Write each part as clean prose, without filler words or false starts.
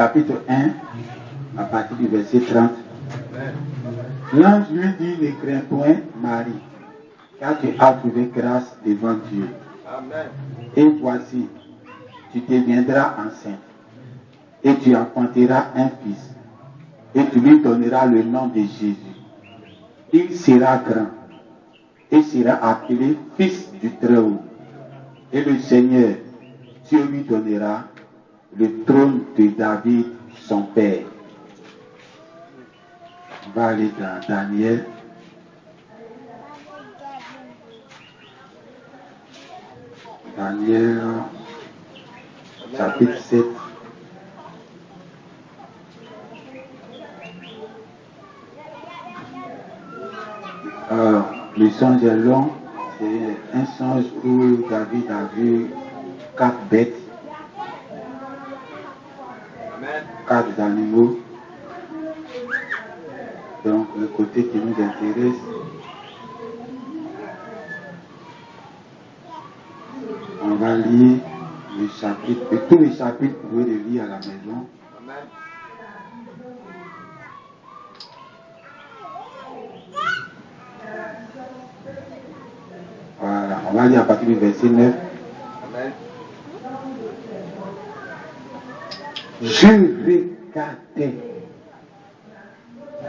chapitre 1, à partir du verset 30. L'ange lui dit, ne crains point, Marie, car tu as trouvé grâce devant Dieu. Amen. Et voici, tu deviendras enceinte, et tu enfanteras un fils, et tu lui donneras le nom de Jésus. Il sera grand, et sera appelé Fils du Très-Haut. Et le Seigneur, Dieu lui donnera le trône de David, son père. On va aller dans Daniel. Daniel, chapitre 7. Le songe est long. C'est un songe où David a vu 4 bêtes, 4 animaux. Donc le côté qui nous intéresse, on va lire le chapitre, et tous les chapitres, vous pouvez les lire à la maison. Amen. Voilà, on va lire à partir du verset 9. Amen. Je regardais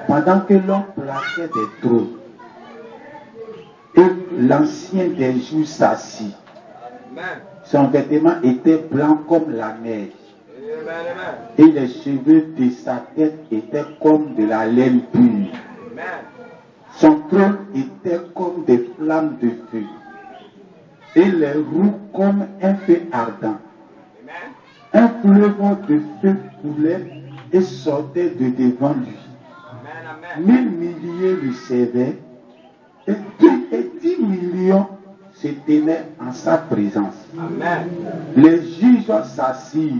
pendant que l'on plaçait des trônes et l'ancien des jours s'assit. Amen. Son vêtement était blanc comme la neige Amen. Amen. et les cheveux de sa tête étaient comme de la laine pure. Amen. Son trône était comme des flammes de feu et les roues comme un feu ardent. Amen. Un fleuve de feu coulait et sortait de devant lui. Amen. 1000 milliers lui servaient et 10 millions se tenaient en sa présence. Amen. Les juges s'assirent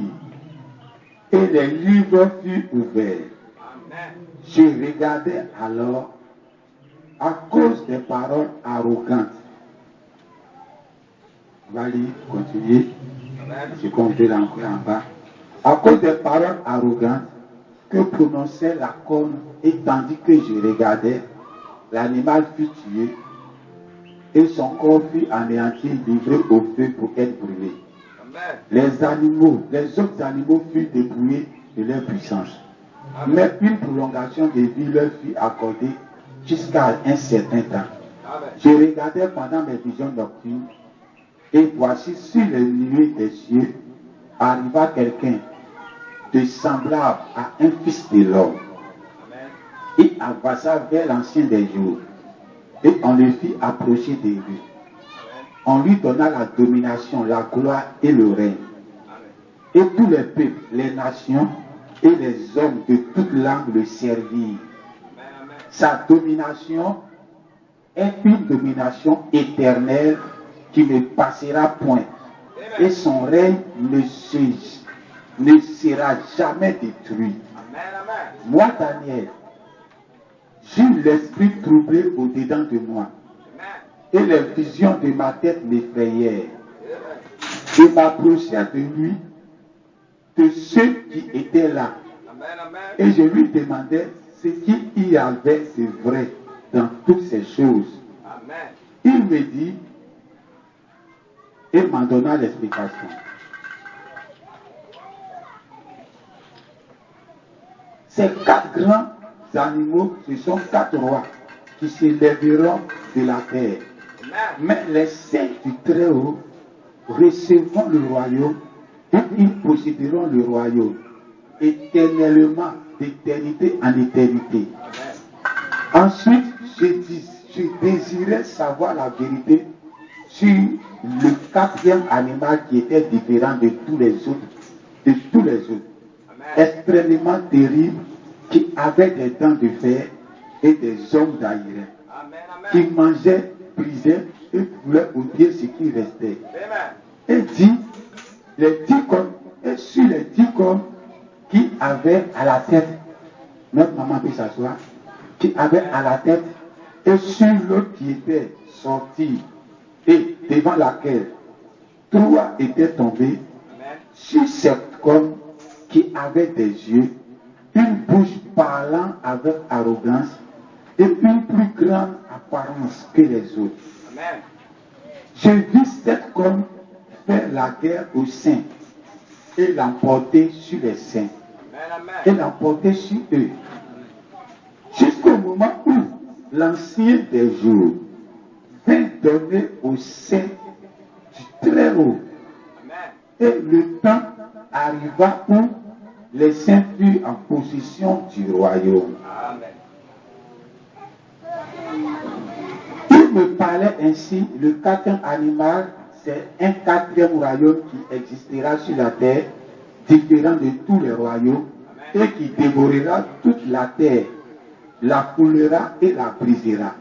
et les livres furent ouverts. Amen. Je regardais alors à cause des paroles arrogantes. On va lire, continuer. Amen. Je compte là encore en bas. À cause des paroles arrogantes que prononçait la corne, et tandis que je regardais, l'animal fut tué et son corps fut anéanti, livré au feu pour être brûlé. Amen. Les autres animaux furent dépouillés de leur puissance. Mais une prolongation de vie leur fut accordée jusqu'à un certain temps. Amen. Je regardais pendant mes visions nocturnes, et voici sur les nuées des cieux arriva quelqu'un de semblable à un fils de l'homme. Amen. Il avança vers l'ancien des jours, et on le fit approcher de lui. Amen. On lui donna la domination, la gloire et le règne. Amen. Et tous les peuples, les nations et les hommes de toute langue le servirent. Amen. Sa domination est une domination éternelle qui ne passera point. Et son règne ne sera jamais détruit. Amen. Moi, Daniel, j'eus l'esprit troublé au-dedans de moi. Et les visions de ma tête m'effrayèrent. Et m'approchèrent de lui, de ceux qui étaient là. Amen. Et je lui demandais ce qu'il y avait de vrai dans toutes ces choses. Amen. Il me dit, et m'en donna l'explication. Ces 4 grands animaux, ce sont 4 rois qui se lèveront de la terre. Mais les saints du Très-Haut recevront le royaume et ils posséderont le royaume éternellement, d'éternité en éternité. Ensuite, je désirais savoir la vérité sur le 4e animal qui était différent de tous les autres, extrêmement terrible, qui avait des dents de fer et des ongles d'airain, qui mangeait, brisait et voulait oublier ce qui restait. Et dit, les 10 cornes, et sur les 10 cornes qui avaient à la tête, notre maman peut s'asseoir, qui avait à la tête, et sur l'autre qui était sorti, et devant laquelle 3 étaient tombés, sur cette corne qui avait des yeux, une bouche parlant avec arrogance et une plus grande apparence que les autres. Amen. Je vis cet homme faire la guerre aux saints et l'emporter sur les saints et Amen. l'emporter sur eux. Jusqu'au moment où l'ancien des jours vint donner aux saints du Très-Haut. Amen. Et le temps arriva où les saints furent en possession du royaume. Amen. Il me parlait ainsi, le quatrième animal, c'est un quatrième royaume qui existera sur la terre, différent de tous les royaumes, et qui dévorera toute la terre, la foulera et la brisera.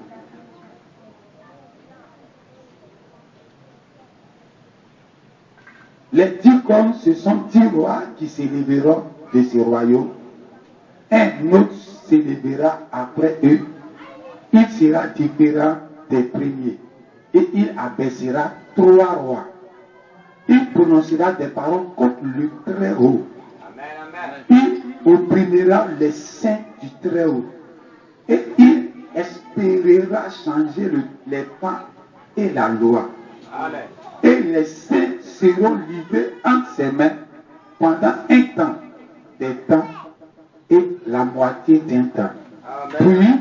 Les 10 cornes, ce sont 10 rois qui s'élèveront de ce royaume. Un autre s'élèvera après eux. Il sera différent des premiers. Et il abaissera 3 rois. Il prononcera des paroles contre le Très-Haut. Amen. Il opprimera les saints du Très-Haut. Et il espérera changer les temps et la loi. Amen. Et les saints seront livrés entre ses mains pendant un temps, des temps et la moitié d'un temps. Amen.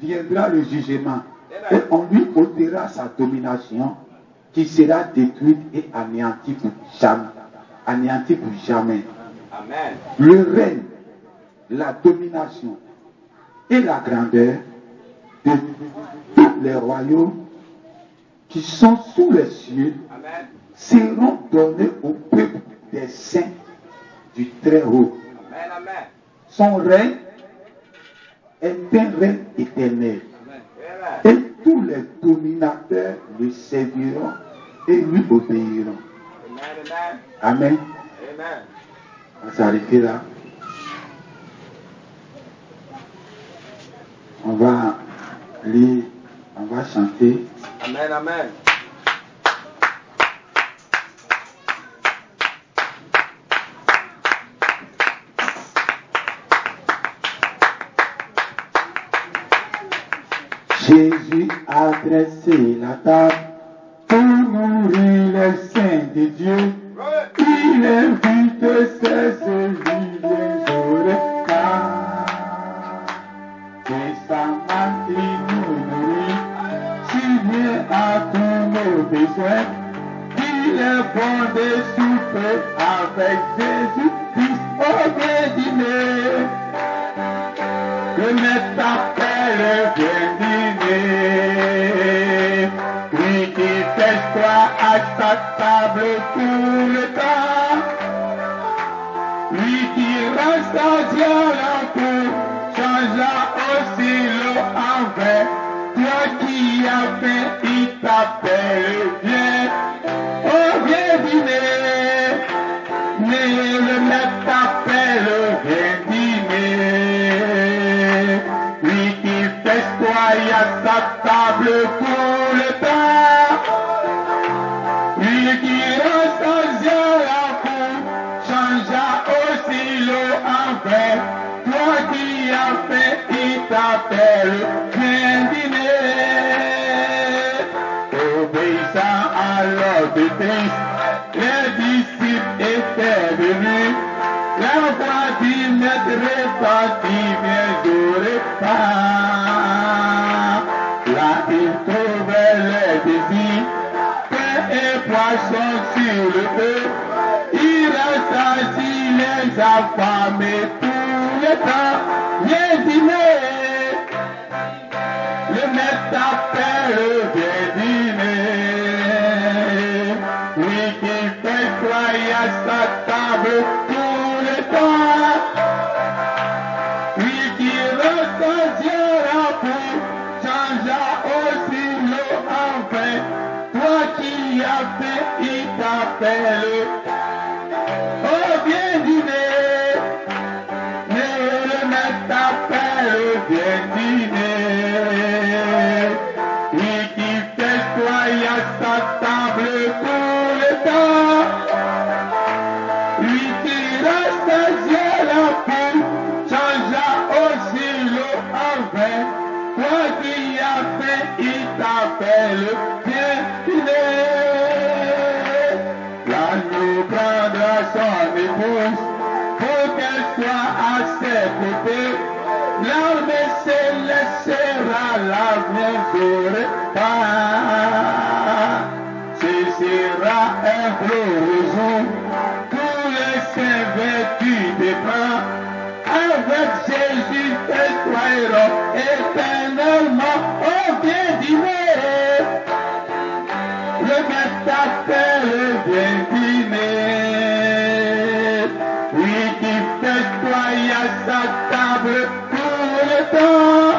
Puis viendra le jugement et on lui ôtera sa domination qui sera détruite et anéantie pour jamais. Anéantie pour jamais. Amen. Le règne, la domination et la grandeur de tous les royaumes qui sont sous les cieux Amen. seront donnés au peuple des saints du Très-Haut. Amen. Amen. Son règne est un règne éternel. Amen. Et tous les dominateurs le serviront et lui obéiront. Amen. Amen. Amen. On va s'arrêter là. On va lire, on va chanter. Amen. Amen. Jésus a dressé la table pour nourrir les saints de Dieu. Il invite ses serviles au repas. C'est sa main qui nous nourrit, subvient à tous nos besoins. Il est bon de souper avec Jésus-Christ au bien dîner. Le maître t'appelle, viens dîner. Lui qui t'assoit à sa table tout le temps. Lui qui rassasia la peau, changea aussi l'eau en vin. Toi qui as faim, il t'appelle, viens. Oh, viens dîner. Mais le maître t'appelle, viens dîner. Lui qui festoie à sa table tout le temps. Lui qui rassasia la peau, changea aussi l'eau en vin. Toi qui as faim, il t'appelle, viens dîner. Obéissant à l'ordre de Christ, les disciples étaient venus. La voix du maître retentit, viens au repas. Là, ils trouvaient les désirs, pain et poisson sur le feu. Il rassasie les affamés tout le temps. Viens dîner. Le maître t'appelle, viens dîner. Lui qui fait croire à sa table tout le temps. Lui qui rassasia la peau, changea aussi l'eau en vin. Toi qui as faim, il t'appelle. Oh, viens dîner. Mais le maître t'appelle, viens dîner. Lui qui Yahvé, il t'appelle bien-aimé. L'agneau prendra son épouse pour qu'elle soit à ses côtés. L'armée céleste sera la bienfaiteur. Ce sera un floraison pour les saints vêtus de blanc. Avec Jésus, elles soiront éternellement au bien dîner. Le maître t'appelle bien dîner. Oui, qui fait-toi à sa table pour le temps.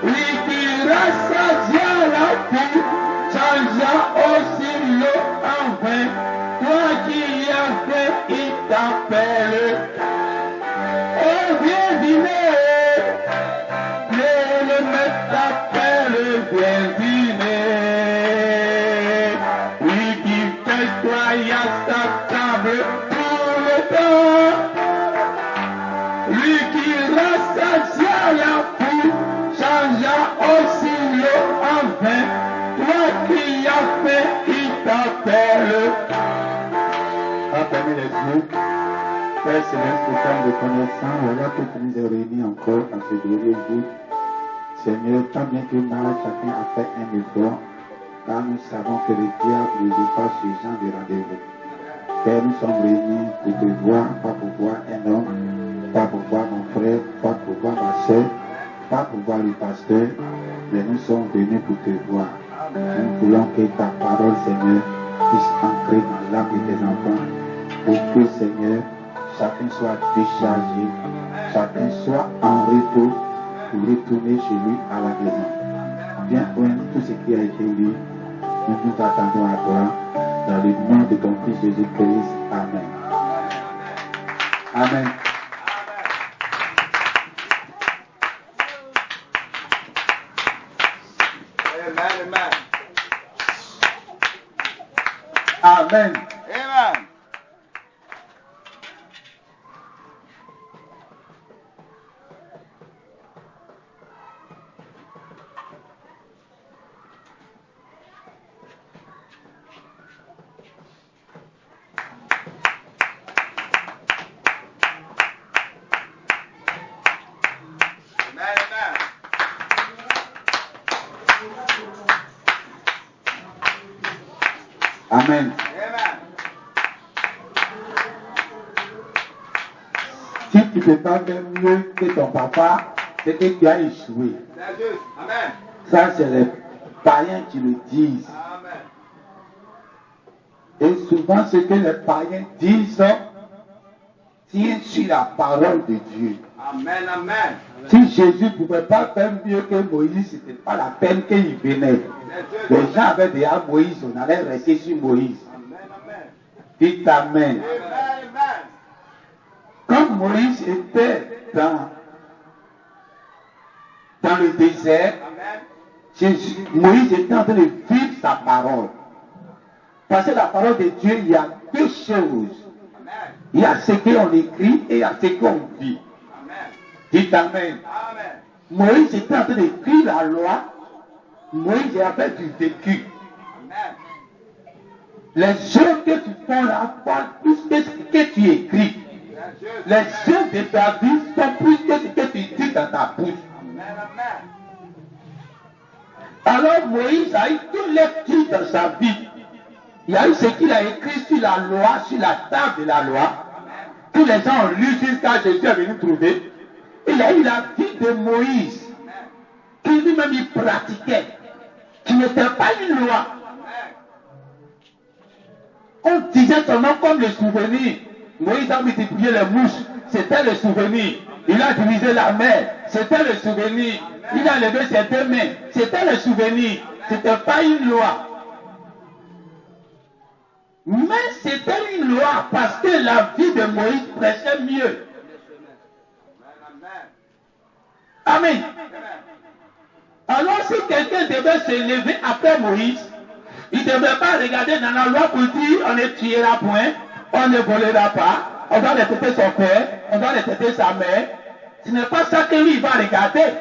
Oui, qui rassasia la foule, changeant aussi l'eau en vin. Toi qui as fait, il t'appelle. Oh, bien dîner. Le maître t'appelle bien dîner. Oui, qui fait-toi à sa table pour le temps. Lui qui rassasia la foule, changea aussi l'eau en vin. Toi qui as fait, il t'appelle. Fermez les yeux. Père Céleste, temps de connaissance, voilà que tu nous as réunis encore à ce glorieux jour. Seigneur, tant bien que mal, chacun a fait un effort, car nous savons que le diable ne joue pas ce genre de rendez-vous. Père, nous sommes réunis pour te voir, pas pour voir un homme, pas pour voir mon frère, pas pour voir ma soeur, pas pour voir le pasteur, mais nous sommes venus pour te voir. Nous voulons que ta parole, Seigneur, puisse entrer dans l'âme de tes enfants, pour que, Seigneur, chacun soit déchargé, chacun soit en retour pour retourner chez lui à la maison. Viens prendre tout ce qui a été lu. Nous nous attendons à toi dans le nom de ton Fils Jésus-Christ. Amen. Amen. Amen. Amen. Amen. Si tu peux pas faire mieux que ton papa, c'est que tu as échoué. Amen. Ça, c'est les païens qui le disent. Amen. Et souvent, ce que les païens disent tient sur la parole de Dieu. Amen. Amen. Si Jésus ne pouvait pas faire mieux que Moïse, ce n'était pas la peine qu'il venait. Les gens avaient déjà Moïse, on allait rester sur Moïse. Dites Amen. Quand Moïse était dans le désert, Moïse était en train de vivre sa parole. Parce que la parole de Dieu, il y a deux choses. Il y a ce qu'on écrit et il y a ce qu'on vit. Dites Amen. Moïse était en train d'écrire la loi. Moïse avait du vécu. Les choses que tu fais là parlent plus que ce que tu écris. Les choses de ta vie sont plus que ce que tu dis dans ta bouche. Alors Moïse a eu toutes les trucs dans sa vie. Il y a eu ce qu'il a écrit sur la loi, sur la table de la loi. Tous les gens ont lu jusqu'à Jésus est venu trouver. Il y a eu la vie de Moïse, qui lui-même il pratiquait, qui n'était pas une loi. On disait seulement comme le souvenir. Moïse a multiplié les mouches, c'était le souvenir. Il a divisé la mer, c'était le souvenir. Il a levé ses deux mains, c'était le souvenir. C'était pas une loi. Mais c'était une loi parce que la vie de Moïse prêchait mieux. Amen. Alors si quelqu'un devait se lever après Moïse, il ne devait pas regarder dans la loi pour dire on ne tuera point, on ne volera pas, on doit respecter son père, on doit respecter sa mère. Ce n'est pas ça que lui va regarder.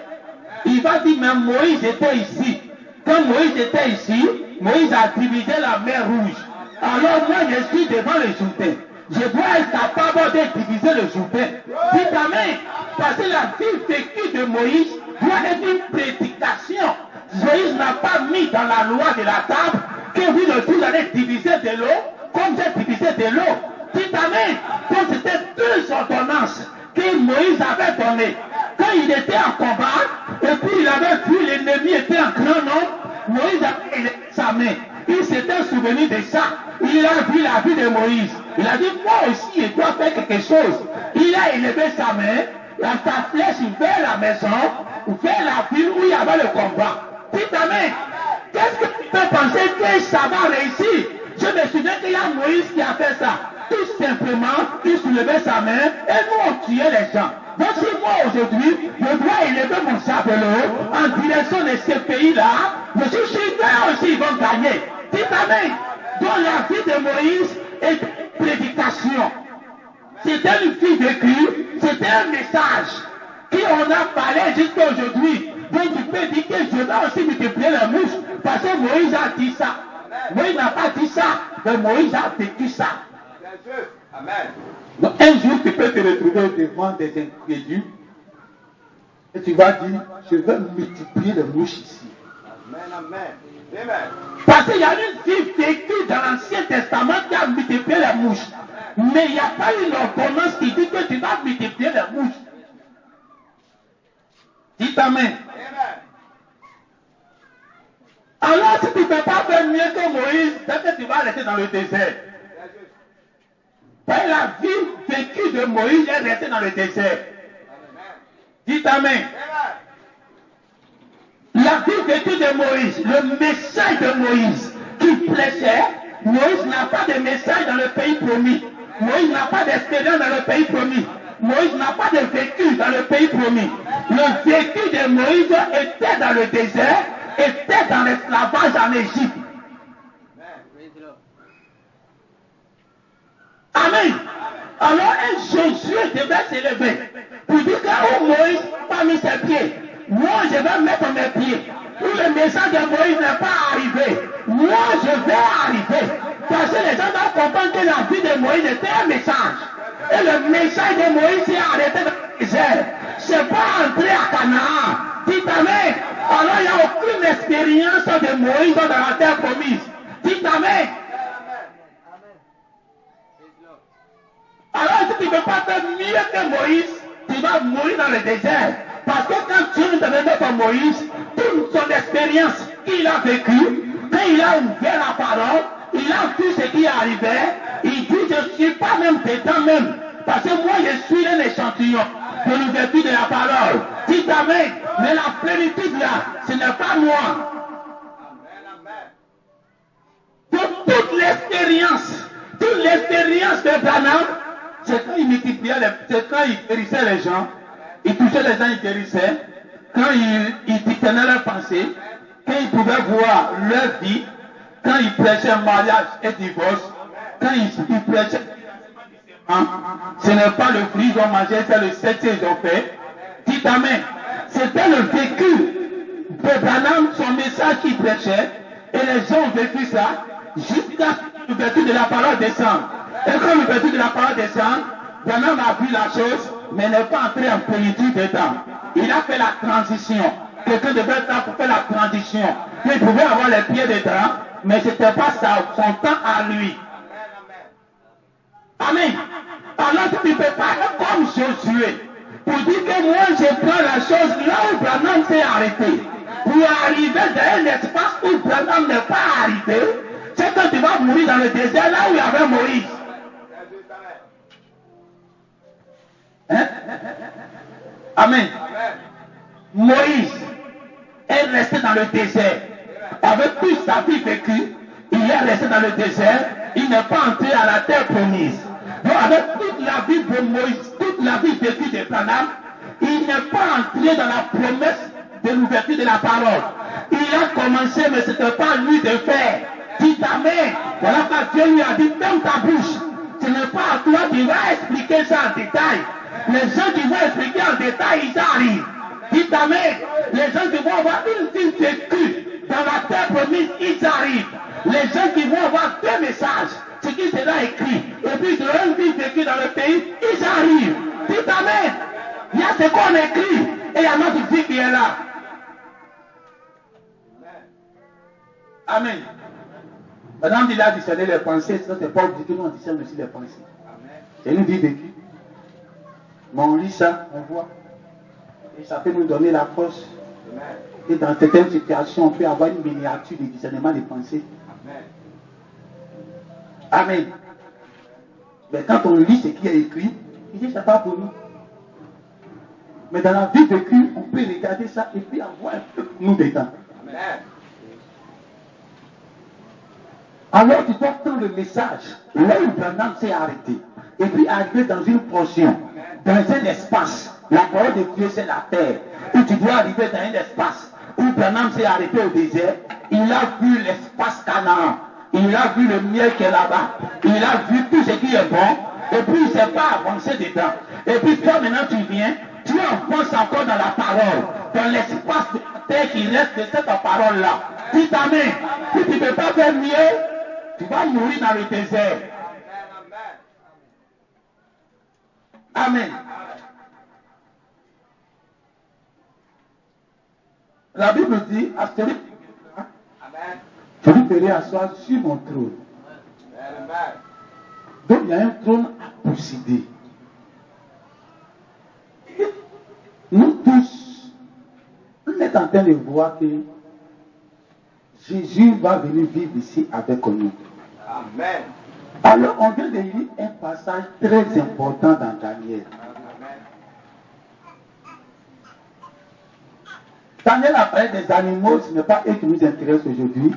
il va dire, mais Moïse était ici. Quand Moïse était ici, Moïse a divisé la mer Rouge. Alors moi, je suis devant le Jourdain. Je dois être capable de diviser le Jourdain. Dites amen. Parce que la vie vécue de Moïse doit être une prédication. Moïse n'a pas mis dans la loi de la table que vous allez diviser de l'eau comme j'ai divisé de l'eau. Dites amen. Donc c'était deux ordonnances que Moïse avait données. Quand il était en combat, et puis il avait vu l'ennemi était un grand nombre, Moïse a élevé sa main. Il s'était souvenu de ça. Il a vu la vie de Moïse. Il a dit, moi aussi, je dois faire quelque chose. Il a élevé sa main, sa flèche vers la maison, vers la ville où il y avait le combat. Dites amen. Qu'est-ce que tu peux penser que ça va réussir? Je me souviens qu'il y a Moïse qui a fait ça. Tout simplement, il soulevait sa main et nous on tuait les gens. Donc si moi aujourd'hui, je dois élever mon javelot en direction de ce pays-là, je suis sûr qu'eux aussi ils vont gagner. Dites amen. Donc la vie de Moïse est une prédication. C'était une vie vécue, c'était un message qu'on a parlé jusqu'à aujourd'hui. Donc tu peux dire que je dois aussi multiplier la mouche parce que Moïse a dit ça. Moïse n'a pas dit ça, mais Moïse a vécu ça. Amen. Donc un jour tu peux te retrouver devant des incrédules et tu vas dire, je vais multiplier les mouches ici. Amen. Amen. Parce qu'il y a une vie vécue dans l'Ancien Testament qui a multiplié les mouches. Mais il n'y a pas une ordonnance qui dit que tu vas multiplier les mouches. Dites amen. Alors si tu ne peux pas faire mieux que Moïse, c'est que tu vas rester dans le désert. La vie vécue de Moïse est restée dans le désert. Dites amen. La vie vécue de Moïse, le message de Moïse qui prêchait, Moïse n'a pas de message dans le pays promis. Moïse n'a pas d'expérience dans le pays promis. Moïse n'a pas de vécu dans le pays promis. Le vécu de Moïse était dans le désert, était dans l'esclavage en Égypte. Amen. Alors un Josué devait s'élever pour dire que oh, Moïse n'a pas mis ses pieds. Moi je vais mettre mes pieds. Où le message de Moïse n'est pas arrivé. Moi je vais arriver. Parce que les gens doivent comprendre que la vie de Moïse était un message. Et le message de Moïse s'est arrêté dans le désert. C'est pas entré à Canaan. Dites amen. Alors il n'y a aucune expérience de Moïse dans la terre promise. Dites amen. Alors si tu ne peux pas faire mieux que Moïse, tu vas mourir dans le désert. Parce que quand Dieu nous a donné par Moïse, toute son expérience qu'il a vécue, quand il a ouvert la parole, il a vu ce qui arrivait, il dit je ne suis pas même dedans même. Parce que moi je suis un échantillon de l'ouverture de la parole. Dites amen. Mais la plénitude là, ce n'est pas moi. Donc toute l'expérience de Branham, c'est quand il multipliait, c'est quand il guérissait les gens, il touchait les gens, il guérissait, quand il dictionnait leurs pensées, quand il pouvait voir leur vie, quand il prêchait mariage et divorce, quand il prêchait, ce n'est pas le fruit qu'ils ont mangé, c'est le sexe qu'ils ont fait. Dites amen. C'était le vécu de Branham, son message qu'il prêchait, et les gens ont vécu ça jusqu'à l'ouverture de la parole descend. Et quand l'ouverture de la parole descend, Branham a vu la chose, mais n'est pas entré en politique dedans. Il a fait la transition. Quelqu'un devait être là pour faire la transition. Il pouvait avoir les pieds dedans, mais ce n'était pas son temps à lui. Amen. Alors tu ne peux pas être comme Josué pour dire que moi je prends la chose là où Branham s'est arrêté. Pour arriver dans un espace où Branham n'est pas arrivé, c'est que tu vas mourir dans le désert là où il y avait Moïse. Hein? Amen. Moïse est resté dans le désert. Avec toute sa vie vécue, il est resté dans le désert. Il n'est pas entré à la terre promise. Donc avec toute la vie de Moïse, toute la vie vécue de Branham, il n'est pas entré dans la promesse de l'ouverture de la parole. Il a commencé, mais ce n'était pas lui de faire. Dites amen. Voilà quand Dieu lui a dit, ferme ta bouche. Ce n'est pas à toi qui vas expliquer ça en détail. Les gens qui vont expliquer en détail, ils arrivent. Dites amen. Les gens qui vont avoir une vie vécue dans la terre promise, ils arrivent. Les gens qui vont avoir deux messages, ce qui sera écrit, et puis sur une vie vécue dans le pays, ils arrivent. Dites amen. Il y a ce qu'on écrit et il y a notre vie qui est là. Amen. Madame dit là, discerner les pensées, ça c'est pas obligé que nous on discerne aussi les pensées. C'est une vie vécue. Mais on lit ça, on voit. Et ça peut nous donner la force. Et dans certaines situations, on peut avoir une miniature de discernement des pensées. Amen. Mais quand on lit ce qui est écrit, il dit c'est pas pour nous. Mais dans la vie vécue, on peut regarder ça et puis avoir un peu nous dedans. Amen. Alors tu dois prendre le message, là où Branham s'est arrêté, et puis arriver dans une portion, dans un espace. La parole de Dieu c'est la terre. Et tu dois arriver dans un espace où Branham s'est arrêté au désert. Il a vu l'espace Canaan. Il a vu le miel qui est là-bas. Il a vu tout ce qui est bon. Et puis il ne s'est pas avancé dedans. Et puis toi maintenant tu viens, tu avances encore dans la parole, dans l'espace de la terre qui reste de cette parole-là. Dis amen. Si tu ne peux pas faire mieux, tu vas mourir dans le désert. Amen. La Bible dit à celui qui ferait asseoir sur mon trône. Donc il y a un trône à posséder. Nous tous, on est en train de voir que Jésus va venir vivre ici avec nous. Amen. Alors on vient de lire un passage très important dans Daniel. Daniel a parlé des animaux, ce n'est pas eux qui nous intéressent aujourd'hui.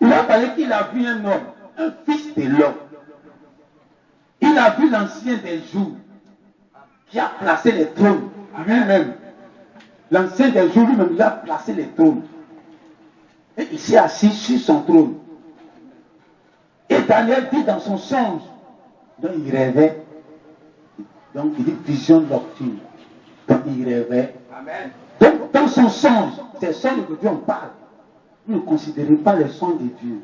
Il a parlé qu'il a vu un homme, un fils de l'homme. Il a vu l'ancien des jours qui a placé les trônes lui-même. L'ancien des jours lui-même, il a placé les trônes. Et il s'est assis sur son trône. Et Daniel dit dans son songe, donc il rêvait, donc il dit vision nocturne. Donc il rêvait. Amen. Donc dans son songe, c'est songe de Dieu on parle. Vous ne considérez pas les songes de Dieu.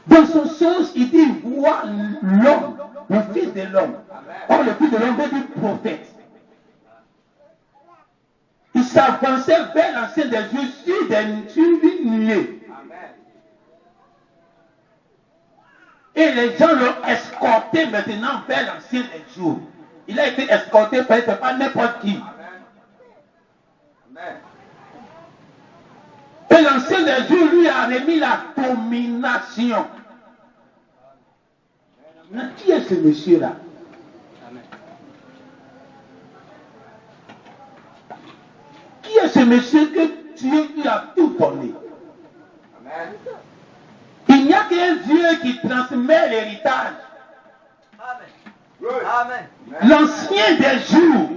Dans son songe, il dit voit l'homme, le fils de l'homme. Or le fils de l'homme veut dire prophète. Il s'avançait vers l'ancien des jours sur une nuée. Et les gens l'ont escorté maintenant vers l'ancien des jours. Il a été escorté par pas n'importe qui. Et l'ancien des jours lui a remis la domination. Mais qui est ce monsieur-là? Qui est ce monsieur que Dieu lui a tout donné? Il n'y a qu'un Dieu qui transmet l'héritage. L'ancien des jours.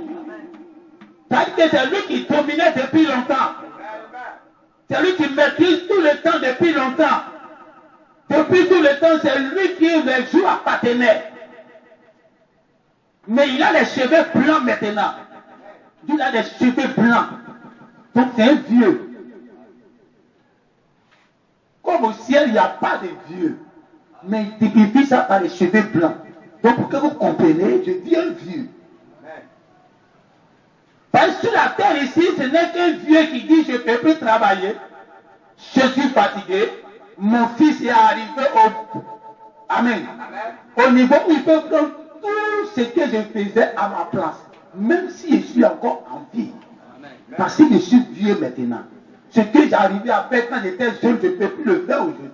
C'est lui qui dominait depuis longtemps. C'est lui qui maîtrise tout le temps depuis longtemps. Depuis tout le temps, c'est lui qui les jours appartenaient. Mais il a les cheveux blancs maintenant. Il a des cheveux blancs. Donc c'est un vieux. Comme au ciel, il n'y a pas de vieux. Mais il typifie ça par les cheveux blancs. Donc pour que vous compreniez, je dis un vieux. Parce que sur la terre ici, ce n'est qu'un vieux qui dit je ne peux plus travailler. Je suis fatigué. Mon fils est arrivé au... Amen. Au niveau où il peut prendre tout ce que je faisais à ma place. Même si je suis encore en vie. Parce que je suis vieux maintenant. Ce que j'arrivais à faire quand j'étais jeune, je ne peux plus le faire aujourd'hui.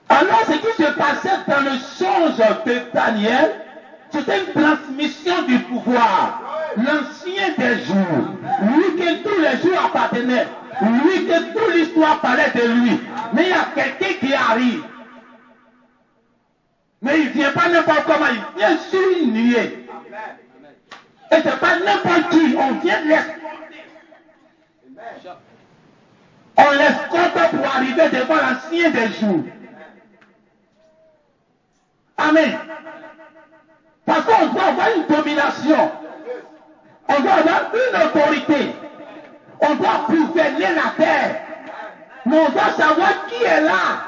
Alors ce qui se passait dans le songe de Daniel, c'était une transmission du pouvoir. L'ancien des jours, lui que tous les jours appartenaient, lui que toute l'histoire parlait de lui. Mais il y a quelqu'un qui arrive. Mais il ne vient pas n'importe comment, il vient sur une nuée. Et ce n'est pas n'importe qui, on vient de l'escorter. On l'escorte pour arriver devant l'ancien des jours. Amen. Parce qu'on doit avoir une domination. On doit avoir une autorité. On doit gouverner la terre. Mais on doit savoir qui est là.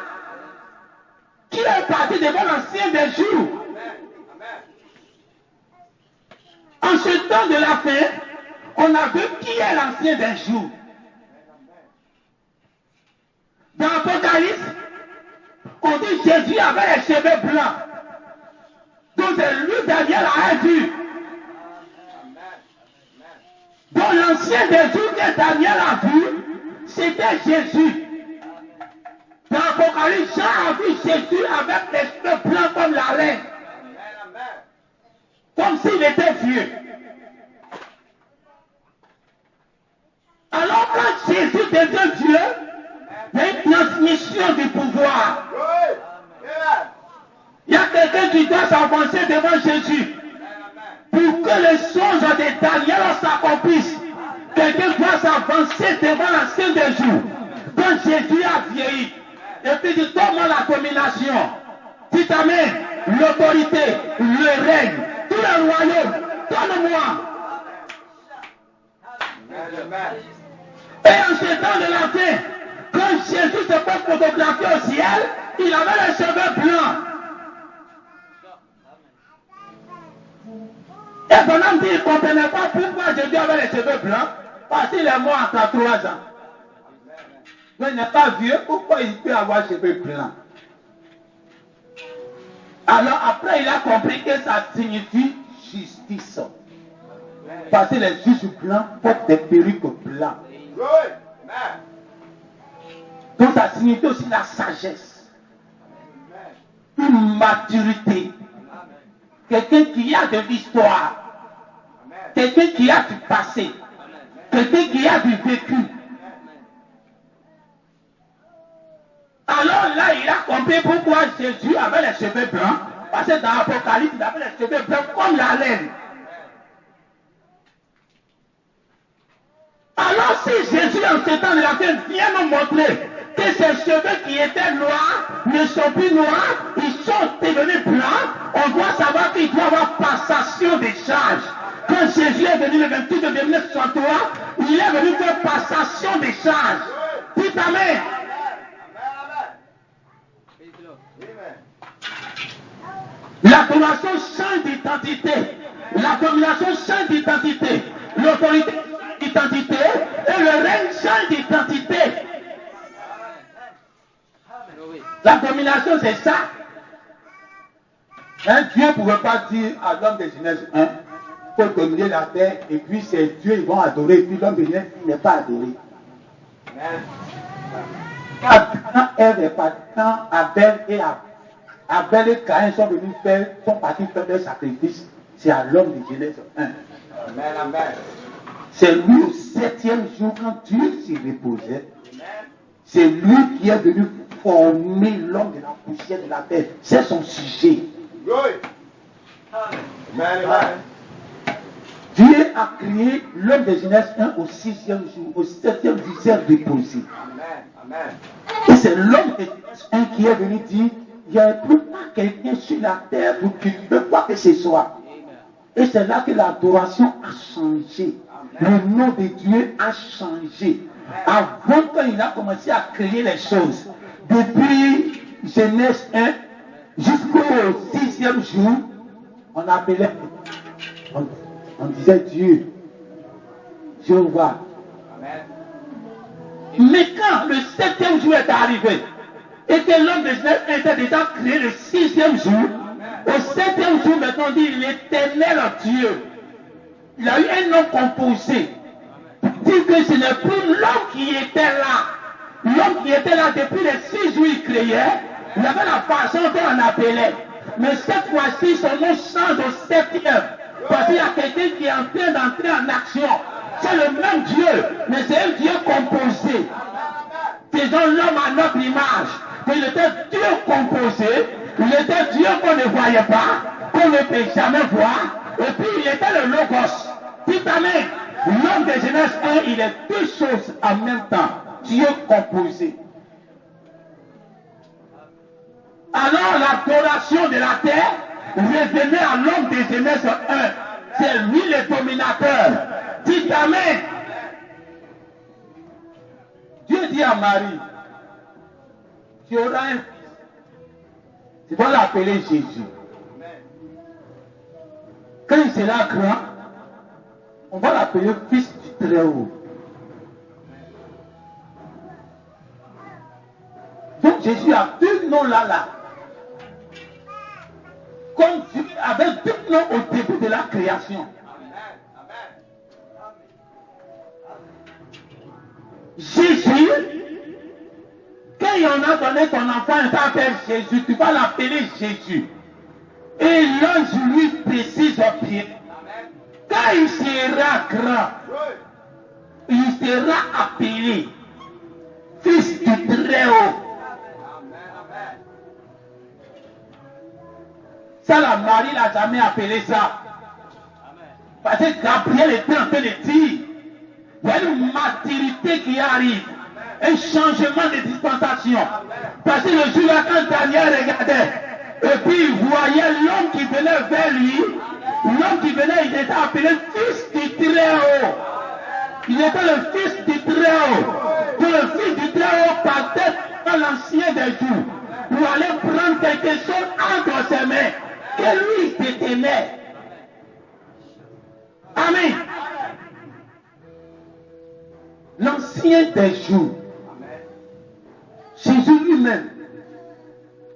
Qui est parti devant l'ancien des jours. En ce temps de la fin, on a vu qui est l'ancien des jours. Dans l'Apocalypse, on dit Jésus avait les cheveux blancs. Donc c'est lui Daniel a vu. Donc l'ancien des jours que Daniel a vu, c'était Jésus. Dans l'Apocalypse, Jean a vu Jésus avec les cheveux blancs comme la laine. Comme s'il était vieux. Alors quand Jésus devient Dieu, il y a une transmission du pouvoir. Il y a quelqu'un qui doit s'avancer devant Jésus. Pour que les choses de Daniel s'accomplissent. Quelqu'un doit s'avancer devant l'ancien des jours. Donc Jésus a vieilli. Et puis il donne la domination. Dites amen. L'autorité, le règne, tout le royaume. Donne-moi. Et en ce temps de la fin, quand Jésus se fait photographier au ciel, il avait les cheveux blancs. Et son homme dit, il ne comprenait pas pourquoi Jésus avait les cheveux blancs, parce qu'il est mort à 33 ans. Mais il n'est pas vieux, pourquoi il peut avoir les cheveux blancs? Alors après, il a compris que ça signifie justice. Parce que les juges blancs portent des perruques blancs. Donc ça signifie aussi la sagesse, une maturité, quelqu'un qui a de l'histoire, quelqu'un qui a du passé, quelqu'un qui a du vécu. Alors là, il a compris pourquoi Jésus avait les cheveux blancs, parce que dans l'Apocalypse, il avait les cheveux blancs comme la laine. Alors si Jésus en ce temps de la fin vient nous montrer que ces cheveux qui étaient noirs ne sont plus noirs, ils sont devenus blancs, on doit savoir qu'il doit y avoir passation des charges. Quand Jésus est venu le 28 de 1963, il est venu faire passation des charges. Dites amen. La domination change d'identité. La domination change d'identité. L'autorité change d'identité. Et le règne change d'identité. La domination, c'est ça. Un Dieu ne pouvait pas dire à l'homme de Genèse 1, il faut dominer la terre, et puis c'est Dieu, ils vont adorer, et puis l'homme de Genèse n'est pas adoré. Quand Ève est partie, quand Abel et Caïn sont venus faire, sont partis faire des sacrifices, c'est à l'homme de Genèse 1. C'est lui au 7e jour, quand Dieu s'y reposait, c'est lui qui est venu former l'homme de la poussière de la terre. C'est son sujet. Dieu a créé l'homme de Genèse 1 au 6e jour, au 7e jour, il s'est reposé. Et c'est l'homme de Genèse 1 qui est venu dire, il n'y a plus pas quelqu'un sur la terre pour cultiver quoi que ce soit. Et c'est là que l'adoration a changé. Le nom de Dieu a changé. Avant, quand il a commencé à créer les choses, depuis Genèse 1 jusqu'au 6e jour, on appelait, on disait Dieu, Jéhovah. Mais quand le 7e jour est arrivé, et que l'homme de Genèse était déjà créé le 6e jour, au 7e jour, maintenant on dit l'Éternel Dieu. Il a eu un nom composé. Dit que ce n'est plus l'homme qui était là. L'homme qui était là depuis les 6 jours il créait, il avait la façon dont on appelait. Mais cette fois-ci, son nom change au 7e. Parce qu'il y a quelqu'un qui est en train d'entrer en action. C'est le même Dieu, mais c'est un Dieu composé. Faisons l'homme à notre image. Il était Dieu composé, il était Dieu qu'on ne voyait pas, qu'on ne peut jamais voir, et puis il était le Logos. Dites amen. L'homme de Genèse 1, il est deux choses en même temps. Dieu composé. Alors l'adoration de la terre revenez à l'homme de Genèse 1. C'est lui le dominateur. Dites Amen. Dieu dit à Marie, tu auras un fils. Tu vas l'appeler Jésus. Quand il sera grand, on va l'appeler fils du Très-Haut. Donc Jésus a deux noms là. Comme Dieu avait deux noms au début de la création. Jésus, quand il en a donné ton enfant, il s'appelle Jésus, tu vas l'appeler Jésus. Et l'ange lui précise au pied. Quand il sera grand, il sera appelé fils du Très-Haut. Ça, la Marie n'a jamais appelé ça. Parce que Gabriel était en train de dire, il y a une maturité qui arrive, un changement de dispensation. Parce que le jour-là, quand Daniel regardait, et puis il voyait l'homme qui venait vers lui, l'homme qui venait, il était appelé fils du Très-Haut. Il était le fils du Très-Haut. Que le fils du Très-Haut partait dans l'ancien des jours pour aller prendre quelque chose entre ses mains. Et lui, il détenait. Amen. L'ancien des jours, Jésus lui-même,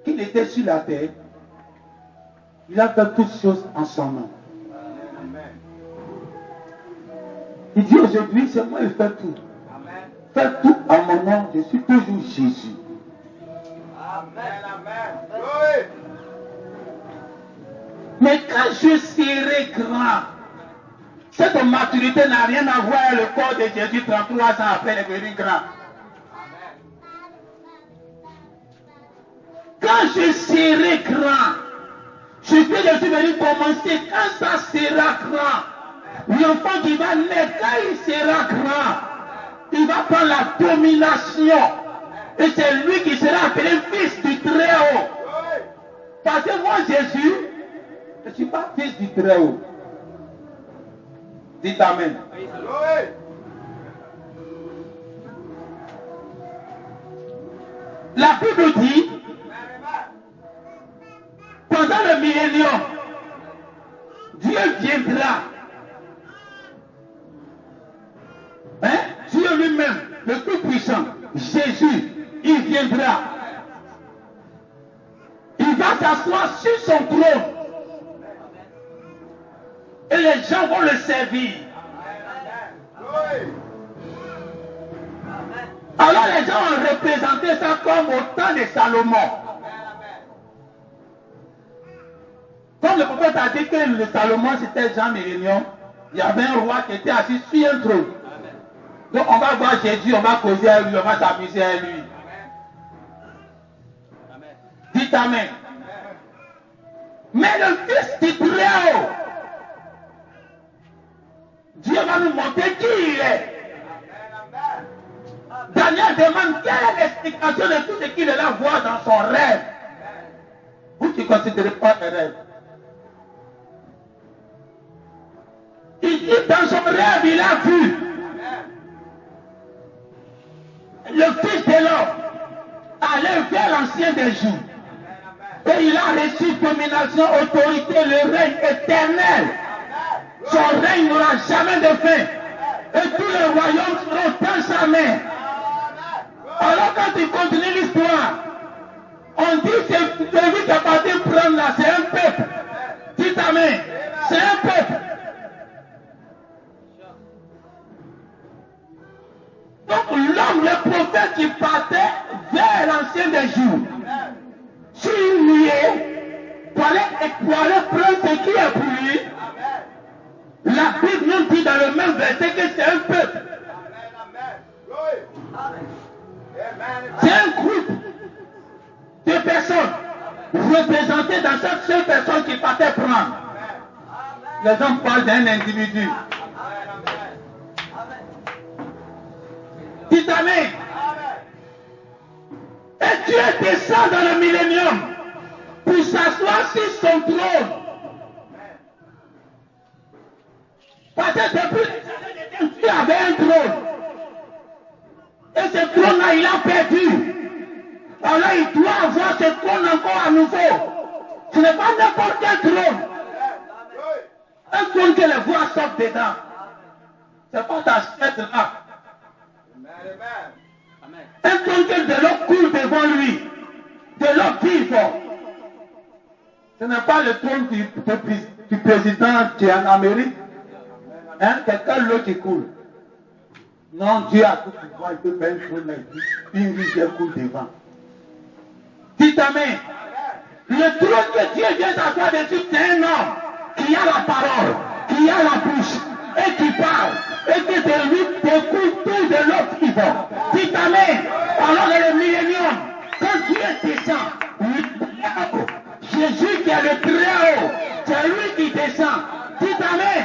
qu'il était sur la terre, il a fait toutes choses en son nom. Il dit aujourd'hui, c'est moi qui fais tout. Fais tout en mon nom, je suis toujours Jésus. Amen, amen. Mais quand je serai grand, cette maturité n'a rien à voir avec le corps de Jésus 33 ans après le devenu grand. Quand je serai grand, je suis venu commencer quand ça sera grand. L'enfant qui va naître, quand il sera grand, il va prendre la domination. Et c'est lui qui sera appelé fils du Très-Haut. Parce que moi, Jésus, je ne suis pas fils du Très-Haut. Dites Amen. La Bible dit, pendant le millénium, Dieu viendra. Hein? Dieu lui-même, le Tout-Puissant, Jésus, il viendra. Il va s'asseoir sur son trône. Et les gens vont le servir. Alors les gens ont représenté ça comme au temps de Salomon. Comme le prophète a dit que le Salomon c'était Jean Millénium, il y avait un roi qui était assis sur un trône. Donc on va voir Jésus, on va causer à lui, on va s'amuser à lui. Dites Amen. Mais le Fils du Très-Haut, Dieu va nous montrer qui il est. Daniel demande quelle est l'explication de tout ce qu'il est là voir dans son rêve. Vous qui ne considérez pas les rêves. Il dit dans son rêve, il a vu le Fils de l'homme aller vers l'ancien des jours. Et il a reçu domination, autorité, le règne éternel. Son règne n'aura jamais de fin. Et tous les royaumes seront dans sa main. Alors quand il continue l'histoire, on dit que celui qui est parti prendre là, c'est un peuple. Dites Amen. C'est un peuple. Donc l'homme, le prophète qui partait vers l'ancien des jours, s'il lui est, pour aller prendre ce qui est pour lui, la Bible nous dit dans le même verset que c'est un peuple. C'est un groupe de personnes représentées dans cette seule personne qui partait prendre. Les hommes parlent d'un individu. Dites Amen. Et Dieu descend dans le millénium pour pour s'asseoir sur son trône. Parce que depuis il avait un trône. Et ce trône-là, il a perdu. Alors il doit avoir ce trône encore à nouveau. Ce n'est pas n'importe quel trône. Un trône que les voix sortent dedans. Ce n'est pas ta tête là. Un trône que de l'eau coule devant lui. De l'eau vive. Ce n'est pas le trône du président qui est en Amérique. Hein? Quelqu'un l'eau qui coule. Non, Dieu a tout pouvoir, il peut faire un trône, une rivière coule devant. Dites amen. Le trône que Dieu vient s'asseoir dessus, c'est un homme qui a la parole, qui a la bouche, et qui parle, et que de lui découle tout de l'autre vivant. Dites amen. Alors dans le millénium, quand Dieu descend, Jésus qui est le très haut, c'est lui qui descend. Dites amen.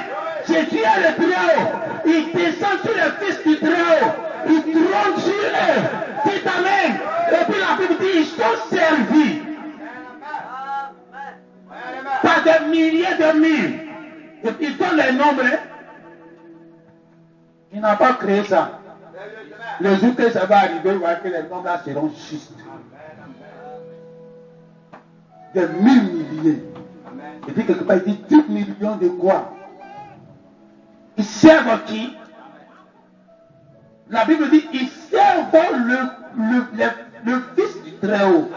Jésus est le très haut. Il descend sur le Fils du très haut. Il trône sur eux. Dites amen. Et puis la Bible dit, ils sont servis par des milliers de mille. Et puis ils donnent les nombres. Il n'a pas créé ça. Le jour que ça va arriver, vous voyez que les nombres là seront justes. Des milliers. Et puis quelque part, il dit 10 millions de quoi? Ils servent qui? La Bible dit, ils servent le Fils du Très-Haut.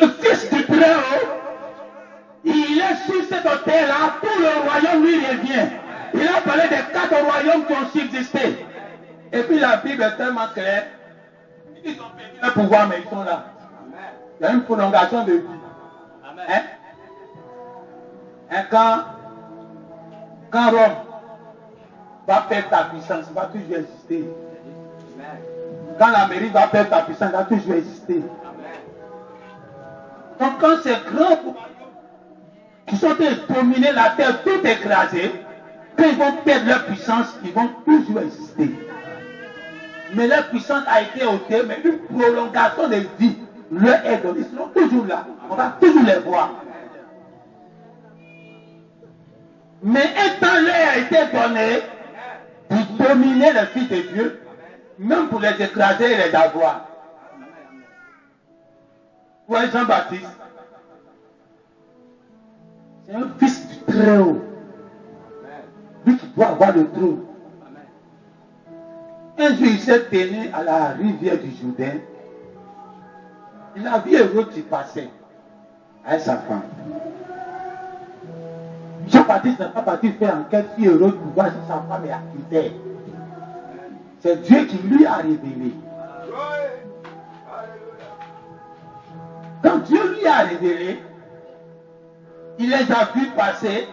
Le Fils du Très-Haut, il est sur cet hôtel-là, tout le royaume lui revient. Il a parlé des 4 royaumes qui ont subsisté. Et puis la Bible est tellement claire. Ils ont perdu leur pouvoir, mais ils sont là. Il y a une prolongation de vie. Hein? Quand Rome va perdre ta puissance, il va toujours exister. Quand l'Amérique va perdre ta puissance, il va toujours exister. Donc quand ces grands qui sont dominés la terre, tout écrasé, quand ils vont perdre leur puissance, ils vont toujours exister. Mais leur puissance a été ôtée, mais une prolongation de vie leur est donnée. Ils seront toujours là. On va toujours les voir. Mais un temps leur a été donné pour dominer le Fils de Dieu, même pour les écraser et les avoir. Vous voyez Jean-Baptiste, c'est un fils du Très-Haut. Lui qui doit avoir le trône. Un jour, il s'est tenu à la rivière du Jourdain. Il a vu Hérode qui passait avec sa femme. Jean-Baptiste n'est pas parti faire enquête sur Hérode pour voir si sa femme est active. C'est Dieu qui lui a révélé. Quand Dieu lui a révélé, il les a vus passer.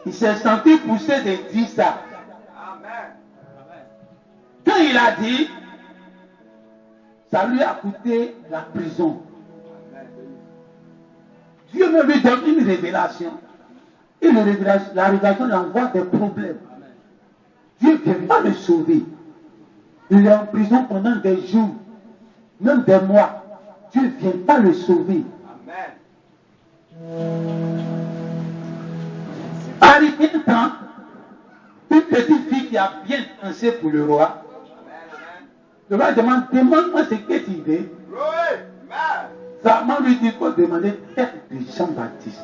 Il s'est senti pousser de dire ça. Quand il a dit, ça lui a coûté la prison. Dieu me lui donne une révélation. Et la révélation lui envoie des problèmes. Dieu ne vient pas le sauver. Il est en prison pendant des jours, même des mois. Dieu ne vient pas le sauver. Arrivé un temps, une petite fille qui a bien dansé pour le roi, le roi demande-moi ce que tu veux. Sa maman lui dit, il faut demander tête de Jean-Baptiste.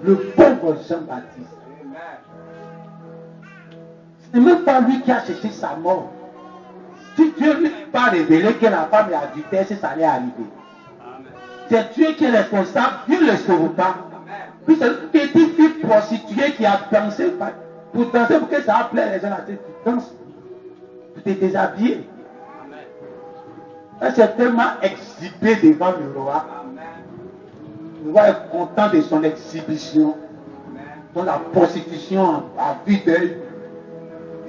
Le pauvre Jean-Baptiste. Ce n'est même pas lui qui a cherché sa mort. Si Dieu ne lui a pas révélé que la femme est adultère, ça allait arriver. C'est Dieu qui est responsable, Dieu ne le sauve pas. Puis c'est une petite fille prostituée qui a dansé pour danser pour que ça a plaire les gens à tête. Tu danses pour te déshabiller. Elle s'est tellement exhibée devant le roi. Le roi est content de son exhibition, de la prostitution à vue d'œil.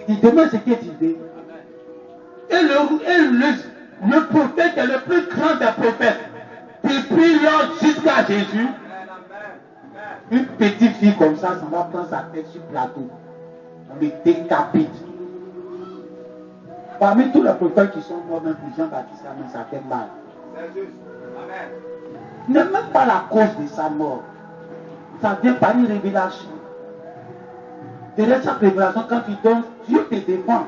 Il demande ce que tu veux. Et le prophète est le plus grand des prophètes. Depuis lors jusqu'à Jésus, une petite fille comme ça va prendre sa tête sur le plateau. On le décapite. Parmi tous les prophètes qui sont morts, même pour Jean-Baptiste, ça fait mal. C'est juste. Amen. Ce n'est même pas la cause de sa mort. Ça vient par une révélation. Derrière cette révélation, quand tu donnes, Dieu te défend.